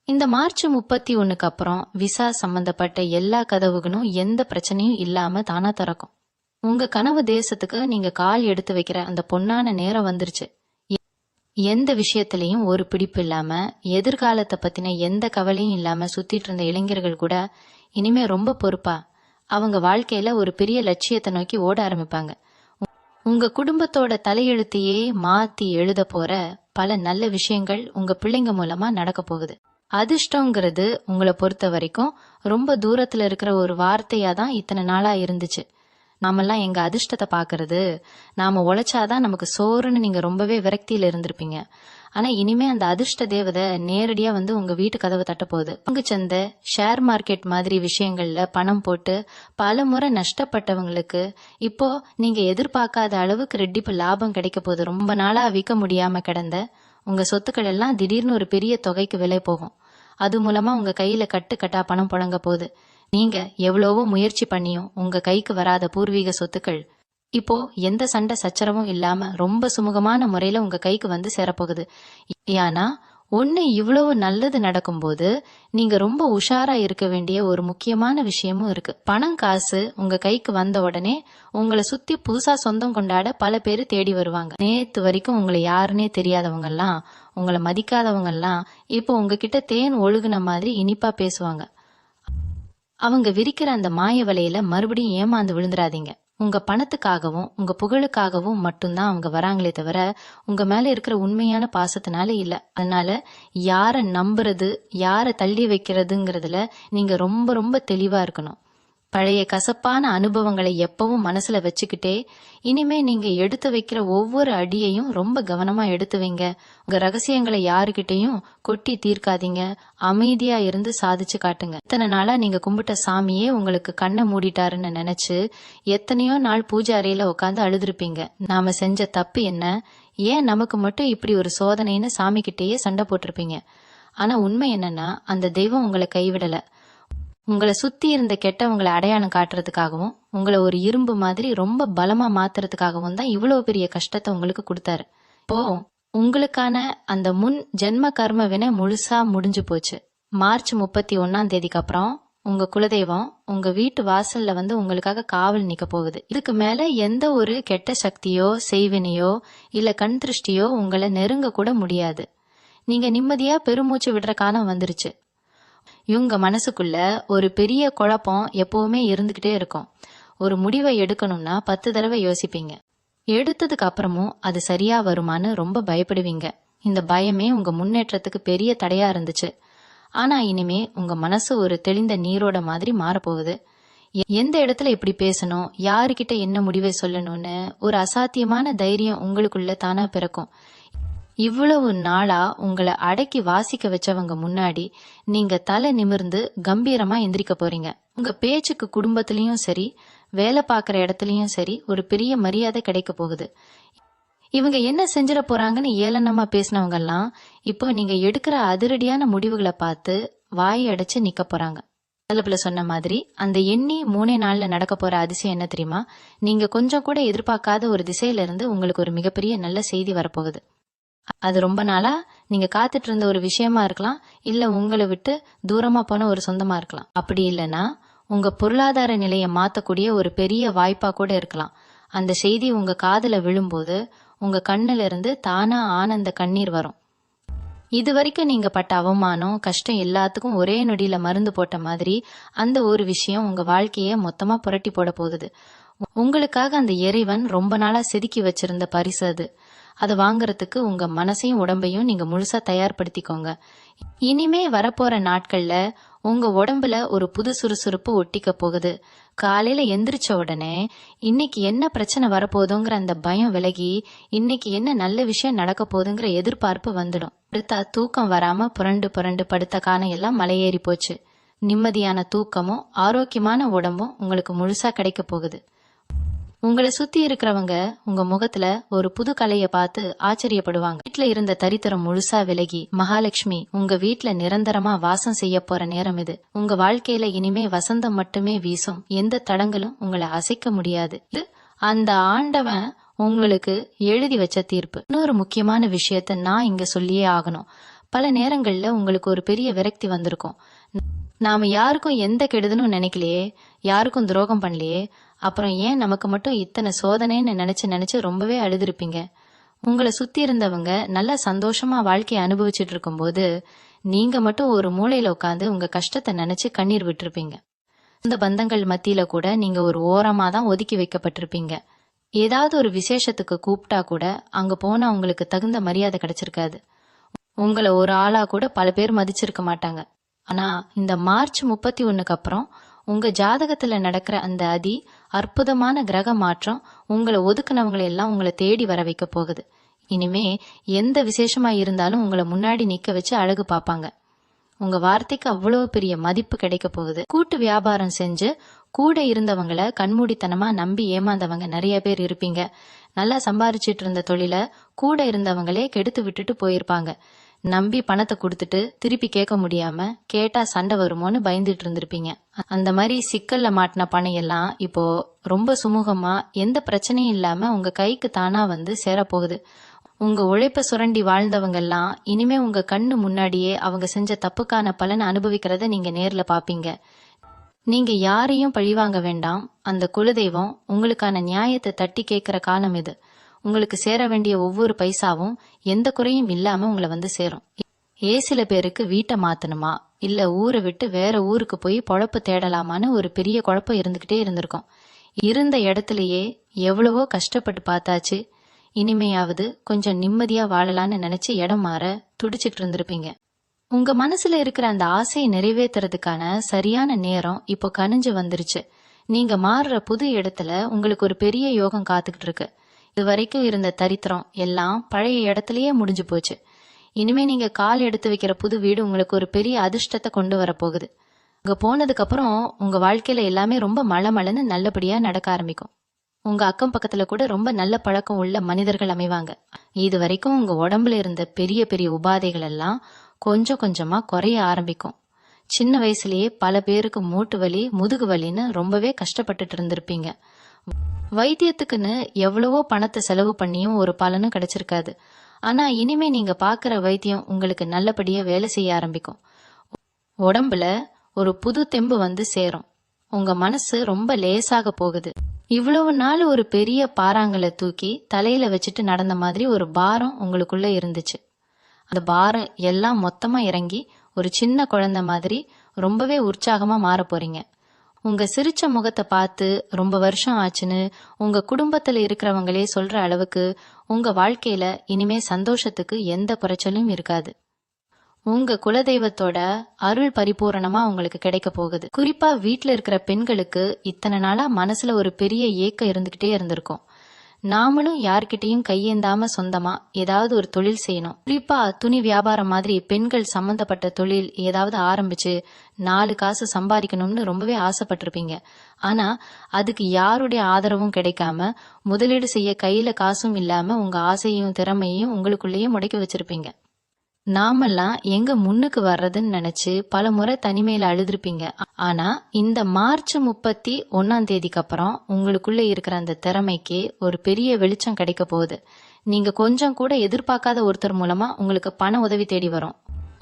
இந்த மார்ச் 31க்கு அப்புறம் விசா சம்பந்தப்பட்ட எல்லா கதவுகளும் எந்த பிரச்சனையும் இல்லாம தானா திறக்கும். உங்க கனவு தேசத்துக்கு நீங்க கால் எடுத்து வைக்கிற அந்த பொன்னான நேரம் வந்துருச்சு. எந்த விஷயத்திலையும் ஒரு பிடிப்பு இல்லாம எதிர்காலத்தை பத்தின எந்த கவலையும் இல்லாம சுத்திட்டு இருந்த இளைஞர்கள் கூட இனிமே ரொம்ப பொறுப்பா அவங்க வாழ்க்கையில ஒரு பெரிய லட்சியத்தை நோக்கி ஓட ஆரம்பிப்பாங்க. உங்க குடும்பத்தோட தலையெழுத்தையே மாத்தி எழுத போற பல நல்ல விஷயங்கள் உங்க பிள்ளைங்க மூலமா நடக்க போகுது. அதிர்ஷ்டங்கிறது உங்களை பொறுத்த வரைக்கும் ரொம்ப தூரத்துல இருக்கிற ஒரு வார்த்தையா தான் இத்தனை நாளா இருந்துச்சு. நாமெல்லாம் எங்க அதிர்ஷ்டத்தை பாக்குறது, நாம உழைச்சாதான் நமக்கு சோறுன்னு நீங்க ரொம்பவே விரக்தியில இருந்திருப்பீங்க. ஆனா இனிமே அந்த அதிர்ஷ்ட தேவதை நேரடியா வந்து உங்க வீட்டு கதவை தட்ட போகுது. பங்குச்சந்தை, ஷேர் மார்க்கெட் மாதிரி விஷயங்கள்ல பணம் போட்டு பல முறை நஷ்டப்பட்டவங்களுக்கு இப்போ நீங்க எதிர்பார்க்காத அளவுக்கு ரெட்டிப்பு லாபம் கிடைக்க போகுது. ரொம்ப நாளா விற்க முடியாம கிடந்த உங்க சொத்துக்கள் எல்லாம் திடீர்னு ஒரு பெரிய தொகைக்கு விலை போகும். அது மூலமா உங்க கையில கட்டா பணம் புழங்க போகுது. நீங்க எவ்வளவோ முயற்சி பண்ணியும் உங்க கைக்கு வராத பூர்வீக சொத்துக்கள் இப்போ எந்த சண்டை சச்சரவும் இல்லாம ரொம்ப சுமூகமான முறையில உங்க கைக்கு வந்து சேரப்போகுது. ஏன்னா ஒண்ணு இவ்வளவு நல்லது நடக்கும்போது நீங்க ரொம்ப உஷாரா இருக்க வேண்டிய ஒரு முக்கியமான விஷயமும் இருக்கு. பணம் காசு உங்க கைக்கு வந்த உடனே உங்களை சுத்தி புதுசா சொந்தம் கொண்டாட பல பேரு தேடி வருவாங்க. நேத்து வரைக்கும் உங்களை யாருன்னே தெரியாதவங்க எல்லாம், உங்களை மதிக்காதவங்க எல்லாம் இப்போ உங்ககிட்ட தேன் ஒழுகுன மாதிரி இனிப்பா பேசுவாங்க. அவங்க விரிக்கிற அந்த மாய வலையில மறுபடியும் ஏமாந்து விழுந்துடாதீங்க. உங்க பணத்துக்காகவும் உங்க புகழுக்காகவும் மட்டும்தான் அவங்க வராங்களே தவிர உங்க மேல இருக்கிற உண்மையான பாசத்தினால இல்ல. அதனால யார நம்புறது யார தள்ளி வைக்கிறதுங்கிறதுல நீங்க ரொம்ப ரொம்ப தெளிவா இருக்கணும். பழைய கசப்பான அனுபவங்களை எப்பவும் மனசுல வச்சுக்கிட்டே இனிமே நீங்க எடுத்து வைக்கிற ஒவ்வொரு அடியையும் ரொம்ப கவனமா எடுத்து வைங்க. உங்க ரகசியங்களை யாருக்கிட்டையும் கொட்டி தீர்க்காதீங்க. அமைதியா இருந்து சாதிச்சு காட்டுங்க. இத்தனை நாளா நீங்க கும்பிட்ட சாமியே உங்களுக்கு கண்ணை மூடிட்டாருன்னு நினைச்சு எத்தனையோ நாள் பூஜை அறையில உட்காந்து அழுதுருப்பீங்க. நாம செஞ்ச தப்பு என்ன, ஏன் நமக்கு மட்டும் இப்படி ஒரு சோதனைன்னு சாமி கிட்டேயே சண்டை போட்டிருப்பீங்க. ஆனா உண்மை என்னன்னா, அந்த தெய்வம் உங்களை கைவிடல. உங்களை சுத்தி இருந்த கெட்டவங்களை அடையாளம் காட்டுறதுக்காகவும், உங்களை ஒரு இரும்பு மாதிரி ரொம்ப பலமா மாத்துறதுக்காகவும் தான் இவ்வளவு பெரிய கஷ்டத்தை உங்களுக்கு கொடுத்தாரு. இப்போ உங்களுக்கான அந்த முன் ஜென்ம கர்ம வினை முழுசா முடிஞ்சு போச்சு. மார்ச் 31 அப்புறம் உங்க குலதெய்வம் உங்க வீட்டு வாசல்ல வந்து உங்களுக்காக காவல் நிக்க போகுது. இதுக்கு மேல எந்த ஒரு கெட்ட சக்தியோ செய்வினையோ இல்ல கண் திருஷ்டியோ உங்களை நெருங்க கூட முடியாது. நீங்க நிம்மதியா பெருமூச்சு விடுற காலம் வந்துருச்சு. இவங்க மனசுக்குள்ள ஒரு பெரிய குழப்பம் எப்பவுமே இருந்துகிட்டே இருக்கும். ஒரு முடிவை எடுக்கணும்னா 10 தடவை யோசிப்பீங்க. எடுத்ததுக்கு அப்புறமும் அது சரியா வருமானு ரொம்ப பயப்படுவீங்க. இந்த பயமே உங்க முன்னேற்றத்துக்கு பெரிய தடையா இருந்துச்சு. ஆனா இனிமே உங்க மனசு ஒரு தெளிந்த நீரோட மாதிரி மாறப்போகுது. எந்த இடத்துல எப்படி பேசணும், யாருக்கிட்ட என்ன முடிவை சொல்லணும்னு ஒரு அசாத்தியமான தைரியம் உங்களுக்குள்ள தானா பிறக்கும். இவ்வளவு நாளா உங்களை அடக்கி வாசிக்க வச்சவங்க முன்னாடி நீங்க தலை நிமிர்ந்து கம்பீரமா எந்திரிக்க போறீங்க. உங்க பேச்சுக்கு குடும்பத்திலயும் சரி, வேலை பார்க்குற இடத்துலயும் சரி ஒரு பெரிய மரியாதை கிடைக்க போகுது. இவங்க என்ன செஞ்சிட போறாங்கன்னு ஏளனமா பேசினவங்க எல்லாம் இப்போ நீங்க எடுக்கிற அதிரடியான முடிவுகளை பார்த்து வாய் அடைச்சு நிக்க போறாங்க. தலைப்புல சொன்ன மாதிரி அந்த எண்ணி 3 நாள்ல நடக்க போற அதிசயம் என்ன தெரியுமா? நீங்க கொஞ்சம் கூட எதிர்பார்க்காத ஒரு திசையில இருந்து உங்களுக்கு ஒரு மிகப்பெரிய நல்ல செய்தி வரப்போகுது. அது ரொம்ப நாளா நீங்க காத்துட்டு இருந்த ஒரு விஷயமா இருக்கலாம், இல்ல உங்களை விட்டு தூரமா போன ஒரு சொந்தமா இருக்கலாம். அப்படி இல்லைன்னா உங்க பொருளாதார நிலையை மாத்தக்கூடிய ஒரு பெரிய வாய்ப்பா கூட இருக்கலாம். அந்த செய்தி உங்க காதுல விழும்போது உங்க கண்ணுல இருந்து தானா ஆனந்த கண்ணீர் வரும். இது வரைக்கும் நீங்க பட்ட அவமானம் கஷ்டம் எல்லாத்துக்கும் ஒரே நொடியில மருந்து போட்ட மாதிரி அந்த ஒரு விஷயம் உங்க வாழ்க்கைய மொத்தமா புரட்டி போட போகுது. உங்களுக்காக அந்த இறைவன் ரொம்ப நாளா செதுக்கி வச்சிருந்த பரிசு அது. அதை வாங்குறதுக்கு உங்க மனசையும் உடம்பையும் நீங்க முழுசா தயார்படுத்திக்கோங்க. இனிமே வரப்போற நாட்கள்ல உங்க உடம்புல ஒரு புது சுறுசுறுப்பு ஒட்டிக்க போகுது. காலையில எந்திரிச்ச உடனே இன்னைக்கு என்ன பிரச்சனை வரப்போகுதுங்கிற அந்த பயம் விலகி இன்னைக்கு என்ன நல்ல விஷயம் நடக்க போகுதுங்கிற எதிர்பார்ப்பு வந்துடும். அடுத்தா தூக்கம் வராம புரண்டு புரண்டு படுத்த காலம் எல்லாம் மலையேறி போச்சு. நிம்மதியான தூக்கமும் ஆரோக்கியமான உடம்பும் உங்களுக்கு முழுசா கிடைக்க போகுது. உங்களை சுத்தி இருக்கிறவங்க உங்க முகத்துல ஒரு புது கலைய பார்த்து ஆச்சரியப்படுவாங்க. வீட்டுல இருந்த தரித்திரம் முழுசா விலகி மகாலட்சுமி உங்க வீட்டுல நிரந்தரமா வாசம் செய்ய போற நேரம் இது. உங்க வாழ்க்கையில இனிமே வசந்தம் மட்டுமே வீசும். எந்த தடங்களும் உங்களை அசைக்க முடியாது. இது அந்த ஆண்டவன் உங்களுக்கு எழுதி வச்ச தீர்ப்பு. இன்னொரு முக்கியமான விஷயத்த நான் இங்க சொல்லியே ஆகணும். பல நேரங்கள்ல உங்களுக்கு ஒரு பெரிய விரக்தி வந்திருக்கும். நாம யாருக்கும் எந்த கெடுதலும் நினைக்கலையே, யாருக்கும் துரோகம் பண்ணலையே, அப்புறம் ஏன் நமக்கு மட்டும் இத்தனை சோதனைன்னு நினைச்சு ரொம்பவே அழுதுருப்பீங்க. உங்களை சுத்தி இருந்தவங்க நல்லா சந்தோஷமா வாழ்க்கையை அனுபவிச்சுட்டு இருக்கும்போது நீங்க மட்டும் ஒரு மூலையில உட்காந்து உங்க கஷ்டத்தை நினைச்சு கண்ணீர் விட்டுருப்பீங்க. இந்த பந்தங்கள் மத்தியில கூட நீங்க ஒரு ஓரமா தான் ஒதுக்கி வைக்கப்பட்டிருப்பீங்க. ஏதாவது ஒரு விசேஷத்துக்கு கூப்பிட்டா கூட அங்க போனா உங்களுக்கு தகுந்த மரியாதை கிடைச்சிருக்காது. உங்களை ஒரு ஆளா கூட பல பேர் மதிச்சிருக்க மாட்டாங்க. ஆனா இந்த மார்ச் 31 அப்புறம் உங்க ஜாதகத்துல நடக்கிற அந்த அற்புதமான கிரக மாற்றம் உங்களை ஒதுக்குனவங்களை எல்லாம் உங்களை தேடி வர வைக்க போகுது. இனிமே எந்த விசேஷமா இருந்தாலும் உங்களை முன்னாடி நிக்க வச்சு அழகு பார்ப்பாங்க. உங்க வார்த்தைக்கு அவ்வளவு பெரிய மதிப்பு கிடைக்க போகுது. கூட்டு வியாபாரம் செஞ்சு கூட இருந்தவங்களை கண்மூடித்தனமா நம்பி ஏமாந்தவங்க நிறைய பேர் இருப்பீங்க. நல்லா சம்பாரிச்சிட்டு இருந்த தொழில கூட இருந்தவங்களே கெடுத்து விட்டுட்டு போயிருப்பாங்க. நம்பி பணத்தை கொடுத்துட்டு திருப்பி கேட்க முடியாம கேட்டா சண்டை வருமோன்னு பயந்துட்டு இருந்திருப்பீங்க. அந்த மாதிரி சிக்கல்ல மாட்டின பணம் எல்லாம் இப்போ ரொம்ப சுமூகமா எந்த பிரச்சனையும் இல்லாம உங்க கைக்கு தானா வந்து சேரப்போகுது. உங்க உழைப்ப சுரண்டி வாழ்ந்தவங்க எல்லாம் இனிமே உங்க கண்ணு முன்னாடியே அவங்க செஞ்ச தப்புக்கான பலனை அனுபவிக்கிறத நீங்க நேர்ல பாப்பீங்க. நீங்க யாரையும் பழிவாங்க வேண்டாம். அந்த குலதெய்வம் உங்களுக்கான நியாயத்தை தட்டி கேட்கிற காலம் இது. உங்களுக்கு சேர வேண்டிய ஒவ்வொரு பைசாவும் எந்த குறையும் இல்லாம உங்களை வந்து சேரும். சில பேருக்கு வீட்டை மாத்தணுமா இல்ல ஊரை விட்டு வேற ஊருக்கு போய் பொழப்பு தேடலாமான்னு ஒரு பெரிய குழப்பம் இருந்துகிட்டே இருந்திருக்கும். இருந்த இடத்துலயே எவ்வளவோ கஷ்டப்பட்டு பார்த்தாச்சு. இனிமையாவது கொஞ்சம் நிம்மதியா வாழலான்னு நினைச்சு இடம் மாற துடிச்சிட்டு இருந்திருப்பீங்க. உங்க மனசுல இருக்கிற அந்த ஆசையை நிறைவேற்றுறதுக்கான சரியான நேரம் இப்போ கனிஞ்சு வந்துருச்சு. நீங்க மாறுற புது இடத்துல உங்களுக்கு ஒரு பெரிய யோகம் காத்துக்கிட்டு இருக்கு. இது வரைக்கும் இருந்த தரித்திரம் எல்லாம் பழைய இடத்துலயே முடிஞ்சு போச்சு. இனிமே நீங்க கால் எடுத்து வைக்கிற புது வீடு உங்களுக்கு ஒரு பெரிய அதிர்ஷ்டத்தை கொண்டு வர போகுது. அங்க போனதுக்கு அப்புறம் உங்க வாழ்க்கையில எல்லாமே ரொம்ப மழமழன்னு நல்லபடியா நடக்க ஆரம்பிக்கும். உங்க அக்கம் பக்கத்துல கூட ரொம்ப நல்ல பழக்கம் உள்ள மனிதர்கள் அமைவாங்க. இது வரைக்கும் உங்க உடம்புல இருந்த பெரிய பெரிய உபாதைகள் எல்லாம் கொஞ்சம் கொஞ்சமா குறைய ஆரம்பிக்கும். சின்ன வயசுலயே பல பேருக்கு மூட்டு வலி, முதுகு வலின்னு ரொம்பவே கஷ்டப்பட்டுட்டு இருந்திருப்பீங்க. வைத்தியத்துக்குன்னு எவ்வளவோ பணத்தை செலவு பண்ணியும் ஒரு பலனும் கிடைச்சிருக்காது. ஆனா இனிமே நீங்க பாக்குற வைத்தியம் உங்களுக்கு நல்லபடியா வேலை செய்ய ஆரம்பிக்கும். உடம்புல ஒரு புது தெம்பு வந்து சேரும். உங்க மனசு ரொம்ப லேசாக போகுது. இவ்வளவு நாள் ஒரு பெரிய பாறாங்கலை தூக்கி தலையில வச்சுட்டு நடந்த மாதிரி ஒரு பாரம் உங்களுக்குள்ள இருந்துச்சு. அந்த பாரம் எல்லாம் மொத்தமா இறங்கி ஒரு சின்ன குழந்தை மாதிரி ரொம்பவே உற்சாகமா மாற போறீங்க. உங்க சிரிச்ச முகத்தை பார்த்து ரொம்ப வருஷம் ஆச்சுன்னு உங்க குடும்பத்துல இருக்கிறவங்களே சொல்ற அளவுக்கு உங்க வாழ்க்கையில இனிமே சந்தோஷத்துக்கு எந்த குறைச்சலும் இருக்காது. உங்க குலதெய்வத்தோட அருள் பரிபூரணமா உங்களுக்கு கிடைக்க போகுது. குறிப்பா வீட்டுல இருக்கிற பெண்களுக்கு இத்தனை நாளா மனசுல ஒரு பெரிய ஏக்கம் இருந்துகிட்டே இருந்திருக்கும். நாமளும் யார்கிட்டயும் கையேந்தாம சொந்தமா ஏதாவது ஒரு தொழில் செய்யணும். குறிப்பா துணி வியாபாரம் மாதிரி பெண்கள் சம்பந்தப்பட்ட தொழில் ஏதாவது ஆரம்பிச்சு 4 காசு சம்பாதிக்கணும்னு ரொம்பவே ஆசைப்பட்டிருப்பீங்க. ஆனா அதுக்கு யாருடைய ஆதரவும் கிடைக்காம, முதலீடு செய்ய கையில காசும் இல்லாம உங்க ஆசையும் திறமையும் உங்களுக்குள்ளேயே முடக்கி வச்சிருப்பீங்க. நாமெல்லாம் எங்க முன்னுக்கு வர்றதுன்னு நினைச்சு பல முறை தனிமையில அழுதுருப்பீங்க. ஆனா இந்த மார்ச் 31 அப்புறம் உங்களுக்குள்ள இருக்கிற அந்த திறமைக்கு ஒரு பெரிய வெளிச்சம் கிடைக்க போகுது. நீங்க கொஞ்சம் கூட எதிர்பார்க்காத ஒருத்தர் மூலமா உங்களுக்கு பண உதவி தேடி வரும்.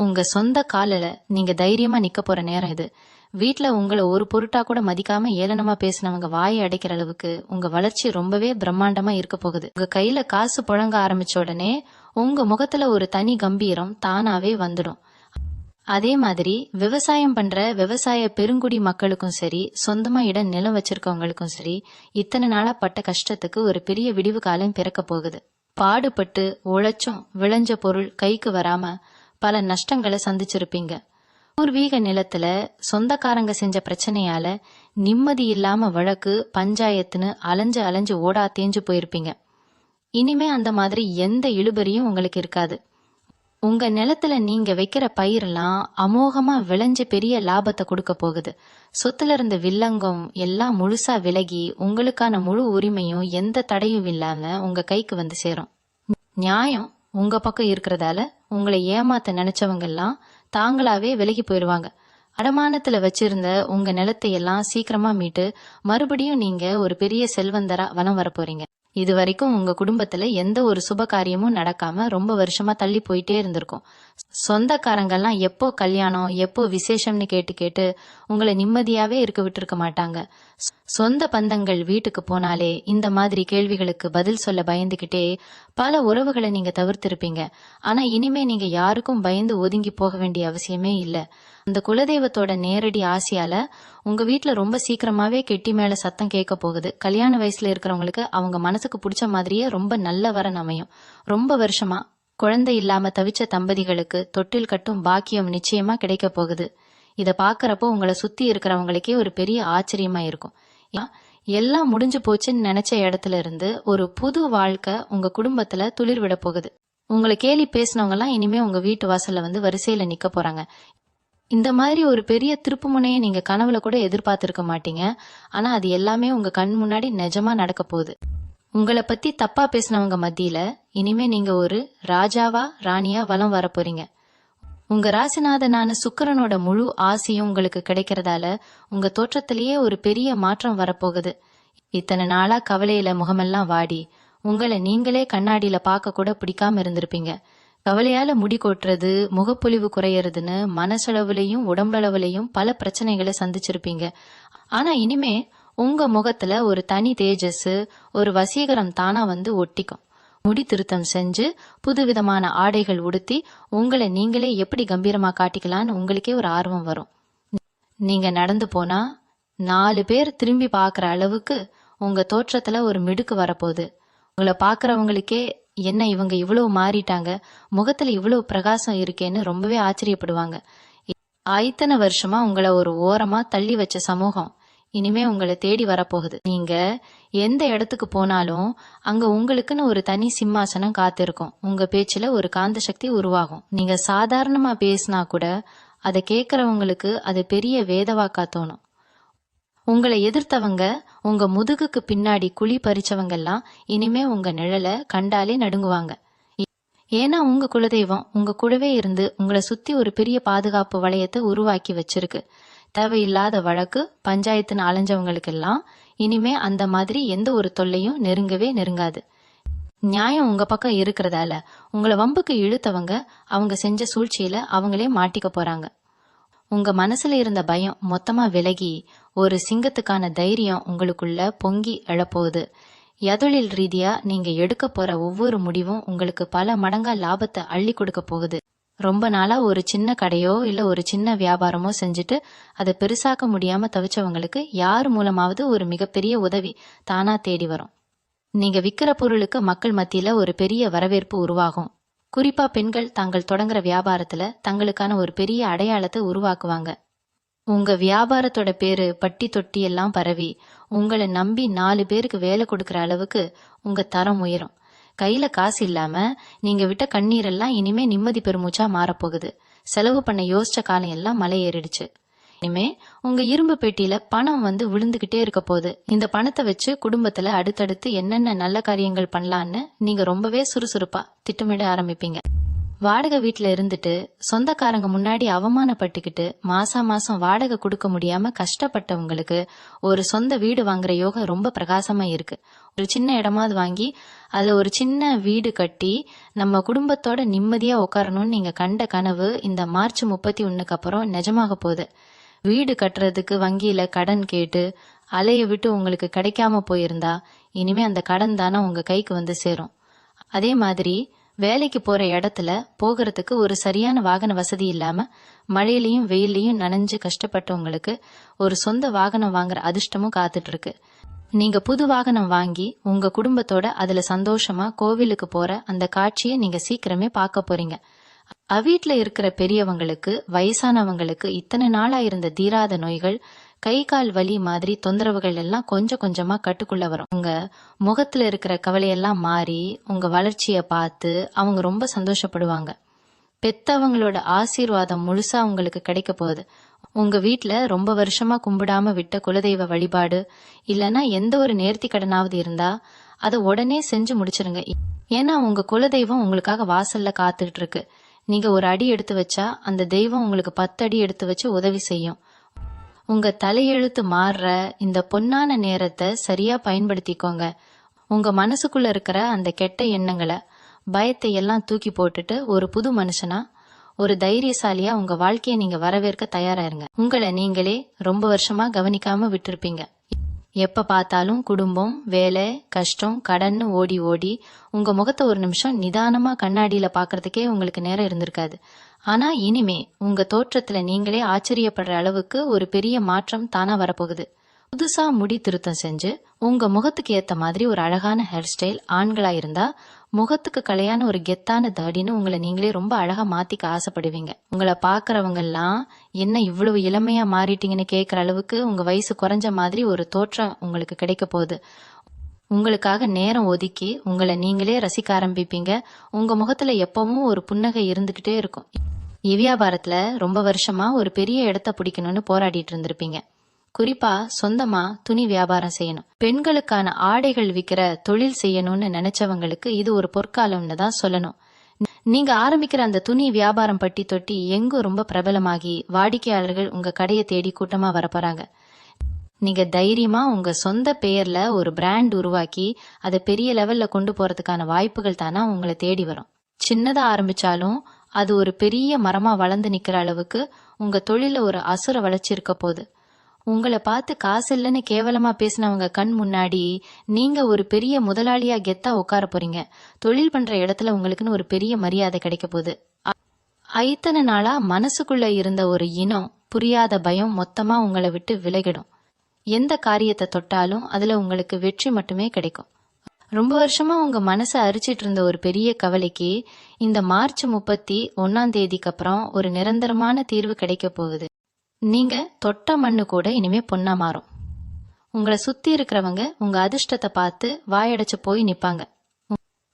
உங்க சொந்த காலில நீங்க தைரியமா நிக்க போற நேரம் இது. வீட்டுல உங்களை ஒரு பொருட்டா கூட மதிக்காம ஏளனமா பேசினவங்க வாயை அடைக்கிற அளவுக்கு உங்க வளர்ச்சி ரொம்பவே பிரம்மாண்டமா இருக்க போகுது. உங்க கையில காசு புழங்க ஆரம்பிச்ச உடனே உங்க முகத்துல ஒரு தனி கம்பீரம் தானாவே வந்துடும். அதே மாதிரி விவசாயம் பண்ற விவசாய பெருங்குடி மக்களுக்கும் சரி, சொந்தமா இடம் நிலம் வச்சிருக்கவங்களுக்கும் சரி, இத்தனை நாளா பட்ட கஷ்டத்துக்கு ஒரு பெரிய விடிவு காலம் பிறக்க போகுது. பாடுபட்டு உழைச்சும் விளைஞ்ச பொருள் கைக்கு வராம பல நஷ்டங்களை சந்திச்சிருப்பீங்க. பூர்வீக நிலத்துல சொந்தக்காரங்க செஞ்ச பிரச்சனையால நிம்மதி இல்லாம வழக்கு பஞ்சாயத்துன்னு அலைஞ்சு அலைஞ்சு ஓடா தேஞ்சு போயிருப்பீங்க. இனிமே அந்த மாதிரி எந்த இழுபறியும் உங்களுக்கு இருக்காது. உங்க நிலத்துல நீங்க வைக்கிற பயிரெல்லாம் அமோகமா விளைஞ்சு பெரிய லாபத்தை கொடுக்க போகுது. சொத்துல இருந்த வில்லங்கம் எல்லாம் முழுசா விலகி உங்களுக்கான முழு உரிமையும் எந்த தடையும் இல்லாம உங்க கைக்கு வந்து சேரும். நியாயம் உங்க பக்கம் இருக்கிறதால உங்களை ஏமாத்த நினைச்சவங்க எல்லாம் தாங்களாவே விலகி போயிடுவாங்க. அடமானத்துல வச்சிருந்த உங்க நிலத்தை எல்லாம் சீக்கிரமா மீட்டு மறுபடியும் நீங்க ஒரு பெரிய செல்வந்தரா வலம் வர போறீங்க. இது வரைக்கும் உங்க குடும்பத்துல எந்த ஒரு சுப காரியமும் நடக்காம ரொம்ப வருஷமா தள்ளி போயிட்டே இருந்திருக்கும். சொந்தக்காரங்கெல்லாம் எப்போ கல்யாணம் எப்போ விசேஷம்னு கேட்டு கேட்டு உங்களை நிம்மதியாவே இருக்க விட்டுருக்க மாட்டாங்க. சொந்த பந்தங்கள் வீட்டுக்கு போனாலே இந்த மாதிரி கேள்விகளுக்கு பதில் சொல்ல பயந்துகிட்டே பல உறவுகளை நீங்க தவிர்த்திருப்பீங்க. ஆனா இனிமே நீங்க யாருக்கும் பயந்து ஒதுங்கி போக வேண்டிய அவசியமே இல்ல. அந்த குலதெய்வத்தோட நேரடி ஆசையால உங்க வீட்டுல ரொம்ப சீக்கிரமாவே கெட்டி மேல சத்தம் கேட்க போகுது. கல்யாண வயசுல இருக்கிறவங்களுக்கு அவங்க மனசுக்கு பிடிச்ச மாதிரியே ரொம்ப நல்ல வரன் அமையும். ரொம்ப வருஷமா குழந்தை இல்லாம தவிச்ச தம்பதிகளுக்கு தொட்டில் கட்டும் பாக்கியம் நிச்சயமா கிடைக்க போகுது. இத பாக்குறப்போ உங்களை சுத்தி இருக்கிறவங்களுக்கே ஒரு பெரிய ஆச்சரியமா இருக்கும். எல்லாம் முடிஞ்சு போச்சுன்னு நினைச்ச இடத்துல இருந்து ஒரு புது வாழ்க்கை உங்க குடும்பத்துல துளிர் விட போகுது. உங்களை கேலி பேசினவங்க எல்லாம் இனிமே உங்க வீட்டு வாசல்ல வந்து வரிசையில நிக்க போறாங்க. இந்த மாதிரி ஒரு பெரிய திருப்பு முனையை நீங்க கனவுல கூட எதிர்பார்த்திருக்க மாட்டீங்க. ஆனா அது எல்லாமே உங்க கண் முன்னாடி நிஜமா நடக்க போகுது. உங்களை பத்தி தப்பா பேசினவங்க மத்தியில இனிமே நீங்க ஒரு ராஜாவா ராணியா வலம் வர போறீங்க. உங்க ராசிநாதனான சுக்கிரனோட முழு ஆசையும் உங்களுக்கு கிடைக்கிறதால உங்க தோற்றத்திலேயே ஒரு பெரிய மாற்றம் வரப்போகுது. இத்தனை நாளா கவலையில முகமெல்லாம் வாடி உங்களை நீங்களே கண்ணாடியில பார்க்க கூட பிடிக்காம இருந்திருப்பீங்க. கவலையால முடி கொட்டுறது, முகப்பொலிவு குறையறதுன்னு மனசளவுலையும் உடம்பளவுலையும் பல பிரச்சனைகளை சந்திச்சிருப்பீங்க. ஆனா இனிமே உங்க முகத்துல ஒரு தனி தேஜஸ், ஒரு வசீகரம் தானா வந்து ஒட்டிக்கும். முடி திருத்தம் செஞ்சு புதுவிதமான ஆடைகள் உடுத்தி உங்களை நீங்களே எப்படி கம்பீரமா காட்டிக்கலான்னு உங்களுக்கே ஒரு ஆர்வம் வரும். நீங்க நடந்து போனா 4 பேர் திரும்பி பாக்குற அளவுக்கு உங்க தோற்றத்துல ஒரு மிடுக்கு வரப்போகுது. உங்களை பாக்குறவங்களுக்கே என்ன இவங்க இவ்வளவு மாறிட்டாங்க, முகத்துல இவ்வளவு பிரகாசம் இருக்கேன்னு ரொம்பவே ஆச்சரியப்படுவாங்க. இத்தனை வருஷமா உங்களை ஒரு ஓரமா தள்ளி வச்ச சமூகம் இனிமே உங்களை தேடி வரப்போகுது. நீங்க எந்த இடத்துக்கு போனாலும் அங்க உங்களுக்குன்னு ஒரு தனி சிம்மாசனம் காத்திருக்கும். உங்க பேச்சுல ஒரு காந்த சக்தி உருவாகும். நீங்க சாதாரணமா பேசினா கூட அதை கேட்கறவங்களுக்கு அது பெரிய வேதவாக்கா தோணும். உங்களை எதிர்த்தவங்க உங்க முதுகுக்கு பின்னாடி குழி பறிச்சவங்க எல்லாம் இனிமே உங்க நிழலை கண்டாலே நடுங்குவாங்க. ஏன்னா உங்க குலதெய்வம் உங்க கூடவே இருந்து உங்களை சுத்தி ஒரு பெரிய பாதுகாப்பு வளையத்தை உருவாக்கி வச்சிருக்கு. தேவையில்லாத வழக்கு பஞ்சாயத்துன்னு அலைஞ்சவங்களுக்கெல்லாம் இனிமே அந்த மாதிரி எந்த ஒரு தொல்லையும் நெருங்கவே நெருங்காது. நியாயம் உங்க பக்கம் இருக்கிறதால உங்களை வம்புக்கு இழுத்தவங்க அவங்க செஞ்ச சூழ்ச்சியில அவங்களே மாட்டிக்க போறாங்க. உங்க மனசுல இருந்த பயம் மொத்தமா விலகி ஒரு சிங்கத்துக்கான தைரியம் உங்களுக்குள்ள பொங்கி எழப்போகுது. எதொழில் ரீதியா நீங்க எடுக்க போற ஒவ்வொரு முடிவும் உங்களுக்கு பல மடங்கா லாபத்தை அள்ளி கொடுக்க போகுது. ரொம்ப நாளா ஒரு சின்ன கடையோ இல்ல ஒரு சின்ன வியாபாரமோ செஞ்சுட்டு அதை பெருசாக்க முடியாம தவிச்சவங்களுக்கு யார் மூலமாவது ஒரு மிகப்பெரிய உதவி தானா தேடி வரும். நீங்க விக்கிற பொருளுக்கு மக்கள் மத்தியில ஒரு பெரிய வரவேற்பு உருவாகும். குறிப்பா பெண்கள் தாங்கள் தொடங்குற வியாபாரத்துல தங்களுக்கான ஒரு பெரிய அடையாளத்தை உருவாக்குவாங்க. உங்க வியாபாரத்தோட பேரு பட்டி தொட்டி எல்லாம் பரவி உங்களை நம்பி 4 பேருக்கு வேலை கொடுக்கற அளவுக்கு உங்க தரம் உயரும். கையில காசு இல்லாம நீங்க விட்ட கண்ணீரெல்லாம் இனிமே நிம்மதி பெருமூச்சா மாறப்போகுது. செலவு பண்ண யோசிச்ச காலம் எல்லாம் மலை ஏறிடுச்சு. இனிமே உங்க இரும்பு பெட்டியில பணம் விழுந்துகிட்டே இருக்க போகுது. இந்த பணத்தை வச்சு குடும்பத்துல அடுத்தடுத்து என்னென்ன நல்ல காரியங்கள் பண்ணலான்னு நீங்க ரொம்பவே சுறுசுறுப்பா திட்டமிட ஆரம்பிப்பீங்க. வாடகை வீட்டுல இருந்துட்டு சொந்தக்காரங்க முன்னாடி அவமானப்பட்டுக்கிட்டு மாசம் வாடகை கொடுக்க முடியாம கஷ்டப்பட்டவங்களுக்கு ஒரு சொந்த வீடு வாங்குற யோகம் ரொம்ப பிரகாசமா இருக்கு. ஒரு சின்ன இடமாவது வாங்கி அதுல ஒரு சின்ன வீடு கட்டி நம்ம குடும்பத்தோட நிம்மதியா உட்காரணும்னு நீங்க கண்ட கனவு இந்த மார்ச் 31க்கு அப்புறம் நிஜமாக போகுது. வீடு கட்டுறதுக்கு வங்கியில கடன் கேட்டு அலைய விட்டு உங்களுக்கு கிடைக்காம போயிருந்தா இனிமே அந்த கடன் தானே உங்க கைக்கு சேரும். அதே மாதிரி வேலைக்கு போற இடத்துல போகிறதுக்கு ஒரு சரியான வாகன வசதி இல்லாம மழையிலையும் வெயிலையும் நனைஞ்சு கஷ்டப்பட்டவங்களுக்கு ஒரு சொந்த வாகனம் வாங்குற அதிர்ஷ்டமும் காத்துட்டு இருக்கு. நீங்க புது வாகனம் வாங்கி உங்க குடும்பத்தோட அதுல சந்தோஷமா கோவிலுக்கு போற அந்த காட்சியை நீங்க சீக்கிரமே பார்க்க போறீங்க. வீட்டுல இருக்கிற பெரியவங்களுக்கு வயசானவங்களுக்கு இத்தனை நாளா இருந்த தீராத நோய்கள் கை கால் வலி மாதிரி தொந்தரவுகள் எல்லாம் கொஞ்சம் கொஞ்சமா கட்டுக்குள்ள வரும். உங்க முகத்துல இருக்கிற கவலையெல்லாம் மாறி உங்க வளர்ச்சிய பார்த்து அவங்க ரொம்ப சந்தோஷப்படுவாங்க. பெத்தவங்களோட ஆசீர்வாதம் முழுசா உங்களுக்கு கிடைக்க போகுது. உங்க வீட்டுல ரொம்ப வருஷமா கும்பிடாம விட்ட குலதெய்வ வழிபாடு இல்லைன்னா எந்த ஒரு நேர்த்தி கடனாவது இருந்தா அதை உடனே செஞ்சு முடிச்சிருங்க. ஏன்னா உங்க குலதெய்வம் உங்களுக்காக வாசல்ல காத்துட்டு இருக்கு. நீங்க ஒரு அடி எடுத்து வச்சா அந்த தெய்வம் உங்களுக்கு 10 அடி எடுத்து வச்சு உதவி செய்யும். உங்க தலையெழுத்து மாறுற இந்த பொன்னான நேரத்தை சரியா பயன்படுத்திக்கோங்க. உங்க மனசுக்குள்ள இருக்கிற அந்த கெட்ட எண்ணங்களை பயத்தை எல்லாம் தூக்கி போட்டுட்டு ஒரு புது மனுஷனா ஒரு தைரியசாலியா உங்க வாழ்க்கையை நீங்க வரவேற்க தயாரா இருங்க. உங்களை நீங்களே ரொம்ப வருஷமா கவனிக்காம விட்டுருப்பீங்க. எப்ப பார்த்தாலும் குடும்பம் வேலை கஷ்டம் கடன்னு ஓடி ஓடி உங்க முகத்தை ஒரு நிமிஷம் நிதானமா கண்ணாடியில பாக்குறதுக்கே உங்களுக்கு நேரம் இருந்திருக்காது. ஆனா இனிமே உங்க தோற்றத்துல நீங்களே ஆச்சரியப்படுற அளவுக்கு ஒரு பெரிய மாற்றம் தானா வரப்போகுது. புதுசா முடி திருத்தம் செஞ்சு உங்க முகத்துக்கு ஏத்த மாதிரி ஒரு அழகான ஹேர் ஸ்டைல் ஆண்களா இருந்தா முகத்துக்கு கலையான ஒரு கெத்தான தாடின்னு உங்களை நீங்களே ரொம்ப அழகா மாத்திக்க ஆசைப்படுவீங்க. உங்களை பாக்குறவங்க எல்லாம் என்ன இவ்வளவு இளமையா மாறிட்டீங்கன்னு கேக்குற அளவுக்கு உங்க வயசு குறைஞ்ச மாதிரி ஒரு தோற்றம் உங்களுக்கு கிடைக்க போகுது. உங்களுக்காக நேரம் ஒதுக்கி உங்களை நீங்களே ரசிக்க ஆரம்பிப்பீங்க. உங்க முகத்துல எப்பவும் ஒரு புன்னகை இருந்துகிட்டே இருக்கும். வியாபாரத்துல ரொம்ப வருஷமா ஒரு பெரிய இடத்த பிடிக்கணும்னு போராடிட்டு இருந்திருப்பீங்க. குறிப்பா சொந்தமா துணி வியாபாரம் செய்யணும், பெண்களுக்கான ஆடைகள் விற்கிற தொழில் செய்யணும்னு நினைச்சவங்களுக்கு இது ஒரு பொற்காலம்னு தான் சொல்லணும். நீங்க ஆரம்பிக்கிற அந்த துணி வியாபாரம் பட்டி தொட்டி எங்கும் ரொம்ப பிரபலமாகி வாடிக்கையாளர்கள் உங்க கடையை தேடி கூட்டமா வரப்போறாங்க. நீங்க தைரியமா உங்க சொந்த பெயர்ல ஒரு பிராண்ட் உருவாக்கி அதை பெரிய லெவல்ல கொண்டு போறதுக்கான வாய்ப்புகள் தானா உங்களை தேடி வரும். சின்னதா ஆரம்பிச்சாலும் அது ஒரு பெரிய மரமா வளர்ந்து நிக்கிற அளவுக்கு உங்க தொழில ஒரு அசுர வளர்ச்சி இருக்க போகுது. உங்களை பார்த்து காசு இல்லைன்னு கேவலமா பேசினவங்க கண் முன்னாடி நீங்க ஒரு பெரிய முதலாளியா கெத்தா உட்கார போறீங்க. தொழில் பண்ற இடத்துல உங்களுக்குன்னு ஒரு பெரிய மரியாதை கிடைக்க போகுது. இத்தனை நாளா மனசுக்குள்ள இருந்த ஒரு இனம் புரியாத பயம் மொத்தமா உங்களை விட்டு விலகிடும். எந்த காரியத்தை தொட்டாலும் அதுல உங்களுக்கு வெற்றி மட்டுமே கிடைக்கும். ரொம்ப வருஷமா உங்க மனசை அரிச்சிட்டு இருந்த ஒரு பெரிய கவலைக்கு இந்த மார்ச் 31 அப்புறம் ஒரு நிரந்தரமான தீர்வு கிடைக்க போகுது. நீங்க தொட்ட மண்ணு கூட இனிமே பொன்னா மாறும். உங்களை சுத்தி இருக்கிறவங்க உங்க அதிர்ஷ்டத்தை பார்த்து வாயடைச்சு போய் நிப்பாங்க.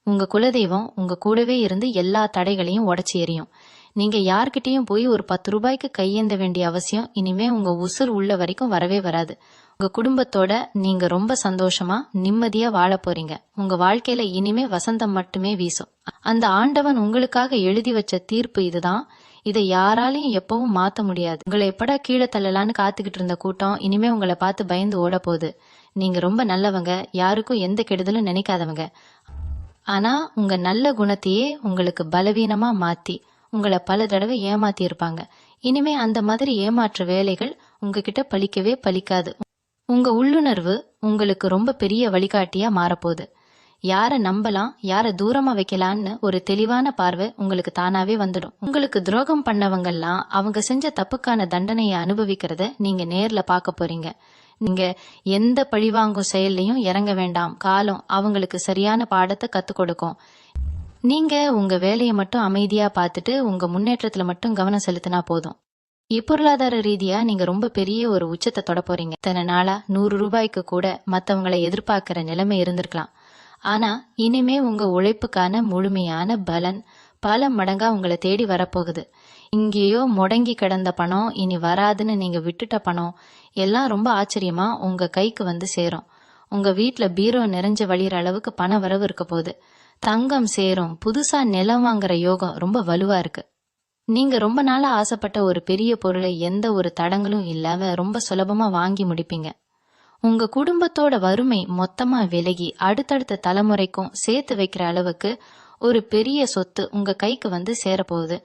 உங்க குலதெய்வம் உங்க கூடவே இருந்து எல்லா தடைகளையும் உடைச்சி எறியும். நீங்க யார்கிட்டயும் போய் ஒரு 10 ரூபாய்க்கு கையேந்த வேண்டிய அவசியம் இனிமே உங்க உசுர் உள்ள வரைக்கும் வரவே வராது. உங்க குடும்பத்தோட நீங்க ரொம்ப சந்தோஷமா நிம்மதியா வாழ போறீங்க. உங்க வாழ்க்கையில இனிமே வசந்தம் மட்டுமே வீசும். அந்த ஆண்டவன் உங்களுக்காக எழுதி வச்ச தீர்ப்பு இதுதான். இதை யாராலையும் எப்பவும் மாத்த முடியாது. உங்களை எப்படா கீழே தள்ளலான்னு காத்துக்கிட்டு இருந்த கூட்டம் இனிமே உங்களை பார்த்து பயந்து ஓட போகுது. நீங்க ரொம்ப நல்லவங்க, யாருக்கும் எந்த கெடுதலும் நினைக்காதவங்க. ஆனா உங்க நல்ல குணத்தையே உங்களுக்கு பலவீனமா மாத்தி உங்களை பல தடவை ஏமாத்தி இருப்பாங்க. இனிமே அந்த மாதிரி ஏமாற்று வேலைகள் உங்ககிட்ட பலிக்கவே பலிக்காது. உங்க உள்ளுணர்வு உங்களுக்கு ரொம்ப பெரிய வழிகாட்டியா மாறப்போகுது. யார நம்பலாம், யார தூரமா வைக்கலான்னு ஒரு தெளிவான பார்வை உங்களுக்கு தானாவே வந்துடும். உங்களுக்கு துரோகம் பண்ணவங்கெல்லாம் அவங்க செஞ்ச தப்புக்கான தண்டனையை அனுபவிக்கிறத நீங்க நேர்ல பார்க்க போறீங்க. நீங்க எந்த பழிவாங்கும் செயல்லையும் இறங்க வேண்டாம். காலம் அவங்களுக்கு சரியான பாடத்தை கத்துக் கொடுக்கும். நீங்க உங்க வேலையை மட்டும் அமைதியா பார்த்துட்டு உங்க முன்னேற்றத்துல மட்டும் கவனம் செலுத்தினா போதும். பொருளாதார ரீதியா நீங்க ரொம்ப பெரிய ஒரு உச்சத்தை தொட போறீங்க. இத்தனை நாளா 100 ரூபாய்க்கு கூட மத்தவங்களை எதிர்பார்க்கிற நிலைமை இருந்திருக்கலாம். ஆனா இனிமே உங்க உழைப்புக்கான முழுமையான பலன் பல மடங்கா உங்களை தேடி வரப்போகுது. இங்கேயோ முடங்கி கிடந்த பணம், இனி வராதுன்னு நீங்க விட்டுட்ட பணம் எல்லாம் ரொம்ப ஆச்சரியமா உங்க கைக்கு வந்து சேரும். உங்க வீட்டுல பீரோ நிறைஞ்ச வழியிற அளவுக்கு பண வரவு இருக்க போகுது. தங்கம் சேரும். புதுசா நிலம் வாங்குற யோகம் ரொம்ப வலுவா இருக்கு. நீங்க ரொம்ப நாளா ஆசைப்பட்ட ஒரு பெரிய பொருளை எந்த ஒரு தடங்களும் இல்லாம ரொம்ப சுலபமா வாங்கி முடிப்பீங்க. உங்க குடும்பத்தோட வறுமை மொத்தமா விலகி அடுத்தடுத்த தலைமுறைக்கும் சேர்த்து வைக்கிற அளவுக்கு ஒரு பெரிய சொத்து உங்க கைக்கு வந்து சேரப்போகுது.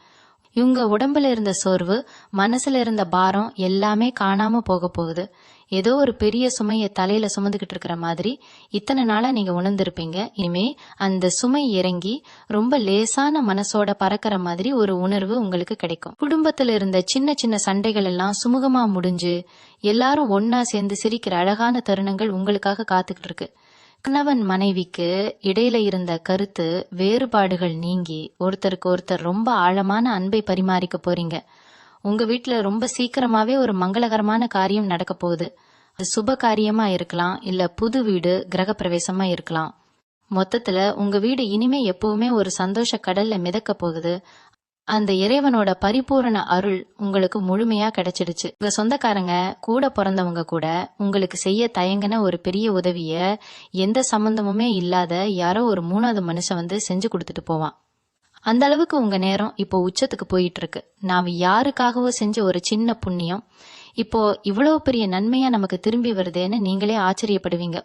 இவங்க உடம்புல இருந்த சோர்வு, மனசுல இருந்த பாரம் எல்லாமே காணாம போக போகுது. ஏதோ ஒரு பெரிய சுமையை தலையில சுமந்துகிட்டு இருக்கிற மாதிரி இத்தனை நாளா நீங்க உணர்ந்திருப்பீங்க. இனிமே அந்த சுமை இறங்கி ரொம்ப லேசான மனசோட பறக்கிற மாதிரி ஒரு உணர்வு உங்களுக்கு கிடைக்கும். குடும்பத்துல இருந்த சின்ன சின்ன சண்டைகள் எல்லாம் சுமூகமா முடிஞ்சு எல்லாரும் ஒன்னா சேர்ந்து சிரிக்கிற அழகான தருணங்கள் உங்களுக்காக காத்துக்கிட்டு இருக்கு. கணவன் மனைவிக்கு இடையில இருந்த கருத்து வேறுபாடுகள் நீங்கி ஒருத்தருக்கு ஒருத்தர் ரொம்ப ஆழமான அன்பை பரிமாறிக்க போறீங்க. உங்க வீட்டுல ரொம்ப சீக்கிரமாவே ஒரு மங்களகரமான காரியம் நடக்க போகுது. அது சுப காரியமா இருக்கலாம், இல்ல புது வீடு கிரக பிரவேசமா இருக்கலாம். மொத்தத்துல உங்க வீடு இனிமே எப்பவுமே ஒரு சந்தோஷ கடல்ல மிதக்க போகுது. அந்த இறைவனோட பரிபூரண அருள் உங்களுக்கு முழுமையா கிடைச்சிடுச்சு. உங்க சொந்தக்காரங்க, கூட பிறந்தவங்க கூட உங்களுக்கு செய்ய தயங்கின ஒரு பெரிய உதவிய எந்த சம்பந்தமுமே இல்லாத யாரோ ஒரு 3வது மனுஷன் வந்து செஞ்சு கொடுத்துட்டு போவான். அந்த அளவுக்கு உங்க நேரம் இப்போ உச்சத்துக்கு போயிட்டு இருக்கு. நாம யாருக்காகவோ செஞ்ச ஒரு சின்ன புண்ணியம் இப்போ இவ்வளவு பெரிய நன்மையா நமக்கு திரும்பி வருதேன்னு நீங்களே ஆச்சரியப்படுவீங்க.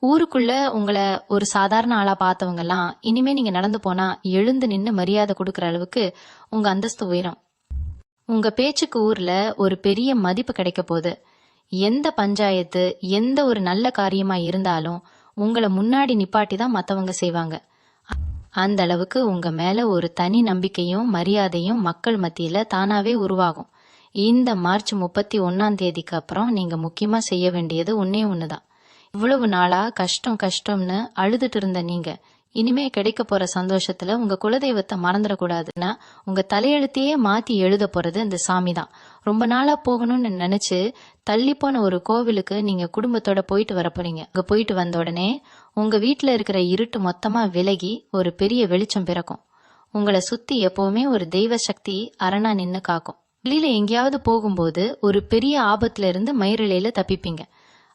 ஊருக்குள்ள உங்களை ஒரு சாதாரண ஆளா பார்த்தவங்க எல்லாம் இனிமே நீங்க நடந்து போனா எழுந்து நின்னு மரியாதை கொடுக்கற அளவுக்கு உங்க அந்தஸ்து உயரும். உங்க பேச்சுக்கு ஊர்ல ஒரு பெரிய மதிப்பு கிடைக்க போகுது. எந்த பஞ்சாயத்து, எந்த ஒரு நல்ல காரியமா இருந்தாலும் உங்களை முன்னாடி நிப்பாட்டி தான் மத்தவங்க செய்வாங்க. அந்த அளவுக்கு உங்க மேல ஒரு தனி நம்பிக்கையும் மரியாதையும் மக்கள் மத்தியில தானாவே உருவாகும். இந்த மார்ச் 31ஆம் தேதிக்கு அப்புறம் நீங்க முக்கியமா செய்ய வேண்டியது ஒன்னே ஒண்ணுதான். இவ்வளவு நாளா கஷ்டம் கஷ்டம்னு அழுதுட்டு இருந்த நீங்க இனிமே கிடைக்க போற சந்தோஷத்துல உங்க குலதெய்வத்தை மறந்துடக்கூடாதுன்னா உங்க தலையெழுத்தையே மாத்தி எழுத போறது இந்த சாமி தான். ரொம்ப நாளா போகணும்னு நினைச்சு தள்ளி போன ஒரு கோவிலுக்கு நீங்க குடும்பத்தோட போயிட்டு வர போறீங்க. அங்க போயிட்டு வந்த உடனே உங்க வீட்டுல இருக்கிற இருட்டு மொத்தமா விலகி ஒரு பெரிய வெளிச்சம் பிறக்கும். உங்களை சுத்தி எப்பவுமே ஒரு தெய்வ சக்தி அரணா நின்னு காக்கும். வெளியில எங்கேயாவது போகும்போது ஒரு பெரிய ஆபத்துல இருந்து மயிரிழையில தப்பிப்பீங்க.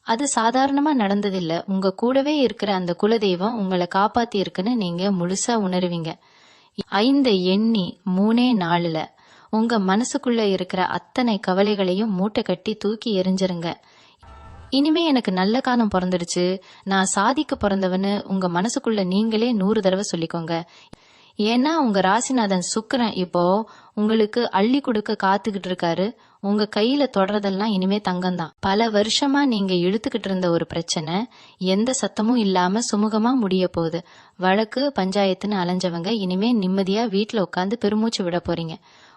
அது சாதாரணமா நடந்ததில்ல. உங்க கூடவே இருக்கிற அந்த குலதெய்வம் உங்களை காப்பாத்தி இருக்குன்னு நீங்க முழுசா உணர்வீங்க. 5 எண்ணி 3 நாளுல உங்க மனசுக்குள்ள இருக்கிற அத்தனை கவலைகளையும் மூட்டை கட்டி தூக்கி எறிஞ்சிருங்க. இனிமே எனக்கு நல்ல காலம் பிறந்துடுச்சு, நான் சாதிக்க பிறந்தவன்னு உங்க மனசுக்குள்ள நீங்களே 100 தடவை சொல்லிக்கோங்க. ஏன்னா உங்க ராசிநாதன் சுக்கிரன் இப்போ உங்களுக்கு அள்ளி கொடுக்க காத்துக்கிட்டு இருக்காரு. உங்க கையில தொடறதெல்லாம் இனிமே தங்கம்தான். பல வருஷமா நீங்க இழுத்துக்கிட்டு இருந்த ஒரு பிரச்சனை எந்த சத்தமும் இல்லாம சுமூகமா முடிய போகுது. வழக்கு பஞ்சாயத்துன்னு அலைஞ்சவங்க இனிமே நிம்மதியா வீட்டுல உட்காந்து பெருமூச்சு விட போறீங்க.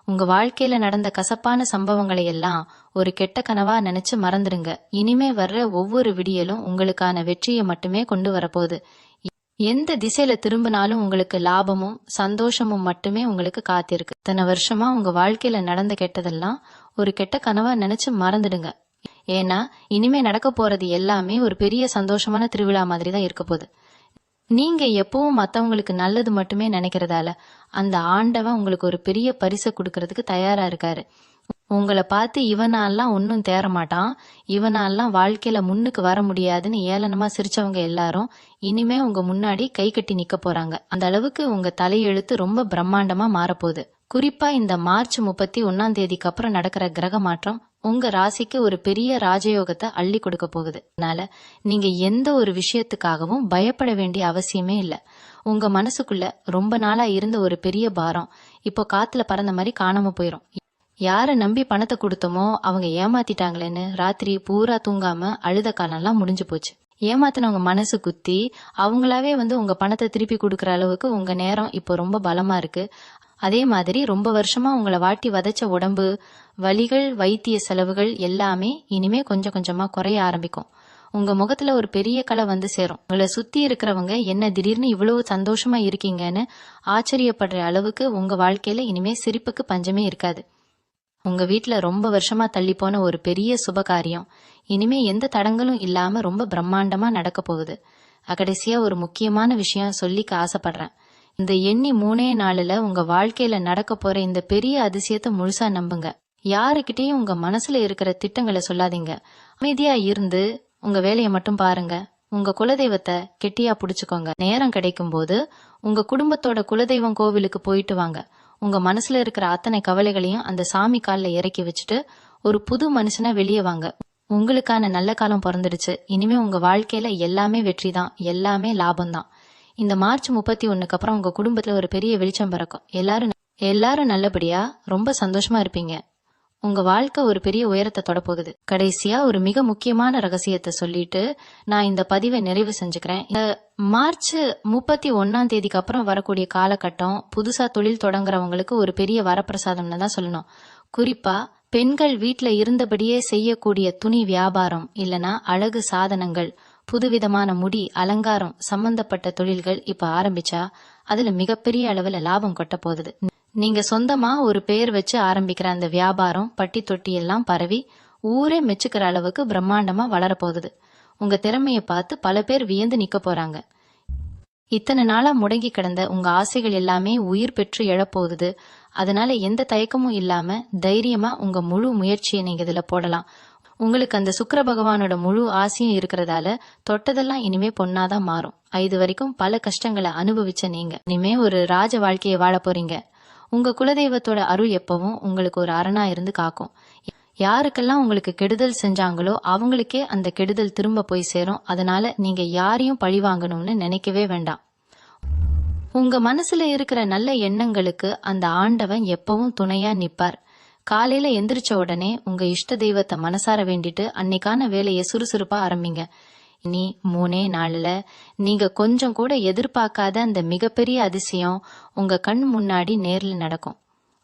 உங்க வாழ்க்கையில நடந்த கசப்பான சம்பவங்களை எல்லாம் ஒரு கெட்ட கனவா நினைச்சு மறந்துடுங்க. இனிமே வர்ற ஒவ்வொரு விடியலும் உங்களுக்கான வெற்றியை மட்டுமே கொண்டு வரப்போகுது. எந்த திசையில திரும்பினாலும் உங்களுக்கு லாபமும் சந்தோஷமும் மட்டுமே உங்களுக்கு காத்திருக்கு. இத்தனை வருஷமா உங்க வாழ்க்கையில நடந்த கெட்டதெல்லாம் ஒரு கெட்ட கனவா நினைச்சு மறந்துடுங்க. ஏன்னா இனிமே நடக்க போறது எல்லாமே ஒரு பெரிய சந்தோஷமான திருவிழா மாதிரி தான் இருக்க போகுது. நீங்க எப்பவும் மத்தவங்களுக்கு நல்லது மட்டுமே நினைக்கிறதால அந்த ஆண்டவன் உங்களுக்கு ஒரு பெரிய பரிசை கொடுக்கறதுக்கு தயாரா இருக்காரு. உங்களை பார்த்து இவனாலாம் ஒன்னும் தேற மாட்டான், இவனாலாம் வாழ்க்கையில முன்னுக்கு வர முடியாதுன்னு ஏளனமா சிரிச்சவங்க எல்லாரும் இனிமே உங்க முன்னாடி கை கட்டி நிக்க போறாங்க. அந்த அளவுக்கு உங்க தலையெழுத்து ரொம்ப பிரம்மாண்டமா மாறப்போகுது. குறிப்பா இந்த மார்ச் 31 அப்புறம் நடக்கிற கிரக மாற்றம் உங்க ராசிக்கு ஒரு பெரிய ராஜயோகத்தை அள்ளி கொடுக்க போகுது. அதனால நீங்க எந்த ஒரு விஷயத்துக்காகவும் பயப்பட வேண்டிய அவசியமே இல்ல. உங்க மனசுக்குள்ள ரொம்ப நாளா இருந்த ஒரு பெரிய பாரம் இப்போ காத்துல பறந்த மாதிரி காணாம போயிரும். யார நம்பி பணத்தை கொடுத்தோமோ அவங்க ஏமாத்திட்டாங்களேன்னு ராத்திரி பூரா தூங்காம அழுத காலம்லாம் முடிஞ்சு போச்சு. ஏமாத்தினவங்க மனசு குத்தி அவங்களாவே உங்க பணத்தை திருப்பி கொடுக்கற அளவுக்கு உங்க நேரம் இப்போ ரொம்ப பலமா இருக்கு. அதே மாதிரி ரொம்ப வருஷமா உங்களை வாட்டி வதைச்ச உடம்பு வலிகள், வைத்திய செலவுகள் எல்லாமே இனிமே கொஞ்சம் கொஞ்சமா குறைய ஆரம்பிக்கும். உங்க முகத்துல ஒரு பெரிய கலை சேரும். உங்களை சுத்தி இருக்கிறவங்க என்ன திடீர்னு இவ்வளவு சந்தோஷமா இருக்கீங்கன்னு ஆச்சரியப்படுற அளவுக்கு உங்க வாழ்க்கையில இனிமே சிரிப்புக்கு பஞ்சமே இருக்காது. உங்க வீட்டுல ரொம்ப வருஷமா தள்ளி போன ஒரு பெரிய சுப காரியம் இனிமே எந்த தடங்களும் இல்லாம ரொம்ப பிரம்மாண்டமா நடக்க போகுது. கடைசியா ஒரு முக்கியமான விஷயம் சொல்லிக்க ஆசைப்படுறேன். இந்த எண்ணி 3 நாளுல உங்க வாழ்க்கையில நடக்க போற இந்த பெரிய அதிசயத்தை முழுசா நம்புங்க. யாருக்கிட்டையும் உங்க மனசுல இருக்கிற திட்டங்களை சொல்லாதீங்க. அமைதியா இருந்து உங்க வேலையை மட்டும் பாருங்க. உங்க குலதெய்வத்தை கெட்டியா புடிச்சுக்கோங்க. நேரம் கிடைக்கும் போது உங்க குடும்பத்தோட குலதெய்வம் கோவிலுக்கு போயிட்டு வாங்க. உங்க மனசுல இருக்கிற அத்தனை கவலைகளையும் அந்த சாமி கால்ல இறக்கி வச்சுட்டு ஒரு புது மனுஷனா வெளியே வாங்க. உங்களுக்கான நல்ல காலம் பிறந்துடுச்சு. இனிமே உங்க வாழ்க்கையில எல்லாமே வெற்றி தான், எல்லாமே லாபம் தான். இந்த மார்ச் 31 அப்புறம் உங்க குடும்பத்துல ஒரு பெரிய வெளிச்சம் பிறக்கும். எல்லாரும் நல்லபடியா ரொம்ப சந்தோஷமா இருப்பீங்க. உங்க வாழ்க்கை ஒரு பெரிய உயரத்தை தொடப்போகுது. கடைசியா ஒரு மிக முக்கியமான ரகசியத்தை சொல்லிட்டு நான் இந்த பதிவை நிறைவு செஞ்சுக்கிறேன். இந்த மார்ச் 31 அப்புறம் வரக்கூடிய காலகட்டம் புதுசா தொழில் தொடங்குறவங்களுக்கு ஒரு பெரிய வரப்பிரசாதம்னு தான் சொல்லணும். குறிப்பா பெண்கள் வீட்டுல இருந்தபடியே செய்யக்கூடிய துணி வியாபாரம் இல்லனா அழகு சாதனங்கள், புதுவிதமான முடி அலங்காரம் சம்பந்தப்பட்ட தொழில்கள் இப்ப ஆரம்பிச்சா அதுல மிகப்பெரிய அளவுல லாபம் கொட்ட போகுது. நீங்க சொந்தமா ஒரு பேர் வச்சு ஆரம்பிக்கிற அந்த வியாபாரம் பட்டி தொட்டி எல்லாம் பரவி ஊரே மெச்சுக்கிற அளவுக்கு பிரம்மாண்டமா வளரப்போகுது. உங்க திறமைய பார்த்து பல பேர் வியந்து நிக்க போறாங்க. இத்தனை நாளா முடங்கி கிடந்த உங்க ஆசைகள் எல்லாமே உயிர் பெற்று எழப்போகுது. அதனால எந்த தயக்கமும் இல்லாம தைரியமா உங்க முழு முயற்சியை நீங்க இதுல போடலாம். உங்களுக்கு அந்த சுக்கிர பகவானோட முழு ஆசையும் இருக்கிறதால தொட்டதெல்லாம் இனிமே பொன்னாதான் மாறும். இது வரைக்கும் பல கஷ்டங்களை அனுபவிச்ச நீங்க இனிமே ஒரு ராஜ வாழ்க்கையை வாழ போறீங்க. உங்க குலதெய்வத்தோட அருள் எப்பவும் உங்களுக்கு ஒரு அரணா இருந்து காக்கும். யாருக்கெல்லாம் உங்களுக்கு கெடுதல் செஞ்சாங்களோ அவங்களுக்கே அந்த கெடுதல் திரும்ப போய் சேரும். அதனால நீங்க யாரையும் பழி வாங்கணும்னு நினைக்கவே வேண்டாம். உங்க மனசுல இருக்கிற நல்ல எண்ணங்களுக்கு அந்த ஆண்டவன் எப்பவும் துணையா நிப்பார். காலையில எந்திரிச்ச உடனே உங்க இஷ்ட தெய்வத்தை மனசார வேண்டிட்டு அன்னைக்கான வேலையை சுறுசுறுப்பா ஆரம்பிங்க. இனி 3 நாள்ல நீங்க கொஞ்சம் கூட எதிர்பார்க்காத அந்த மிகப்பெரிய அதிசயம் உங்க கண் முன்னாடி நேர்ல நடக்கும்.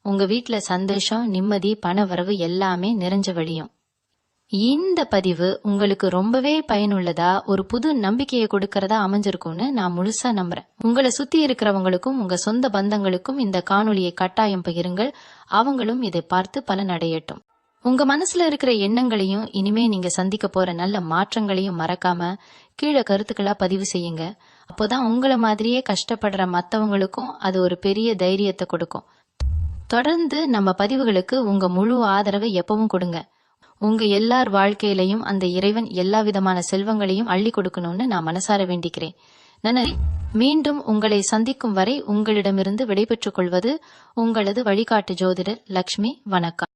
உங்க வீட்டுல சந்தோஷம், நிம்மதி, பண வரவு எல்லாமே நிறைஞ்ச வழியும். இந்த பதிவு உங்களுக்கு ரொம்பவே பயனுள்ளதா ஒரு புது நம்பிக்கையை கொடுக்கறதா அமைஞ்சிருக்கும்னு நான் முழுசா நம்புறேன். உங்களை சுத்தி இருக்கிறவங்களுக்கும் உங்க சொந்த பந்தங்களுக்கும் இந்த காணொளியை கட்டாயம் பகிருங்கள். அவங்களும் இதை பார்த்து பலனடையட்டும். உங்க மனசுல இருக்கிற எண்ணங்களையும் இனிமே நீங்க சந்திக்க போற நல்ல மாற்றங்களையும் மறக்காம கீழே கருத்துக்களா பதிவு செய்யுங்க. அப்போதான் உங்களை மாதிரியே கஷ்டப்படுற மத்தவங்களுக்கும் அது ஒரு பெரிய தைரியத்தை கொடுக்கும். தொடர்ந்து நம்ம பதிவுகளுக்கு உங்க முழு ஆதரவை எப்பவும் கொடுங்க. உங்க எல்லார் வாழ்க்கையிலையும் அந்த இறைவன் எல்லா விதமான செல்வங்களையும் அள்ளி கொடுக்கணும்னு நான் மனசார வேண்டிக்கிறேன். நன்றி. மீண்டும் உங்களை சந்திக்கும் வரை உங்களிடமிருந்து விடைபெற்றுக் கொள்வது உங்களது வழிகாட்டு ஜோதிடர் லக்ஷ்மி. வணக்கம்.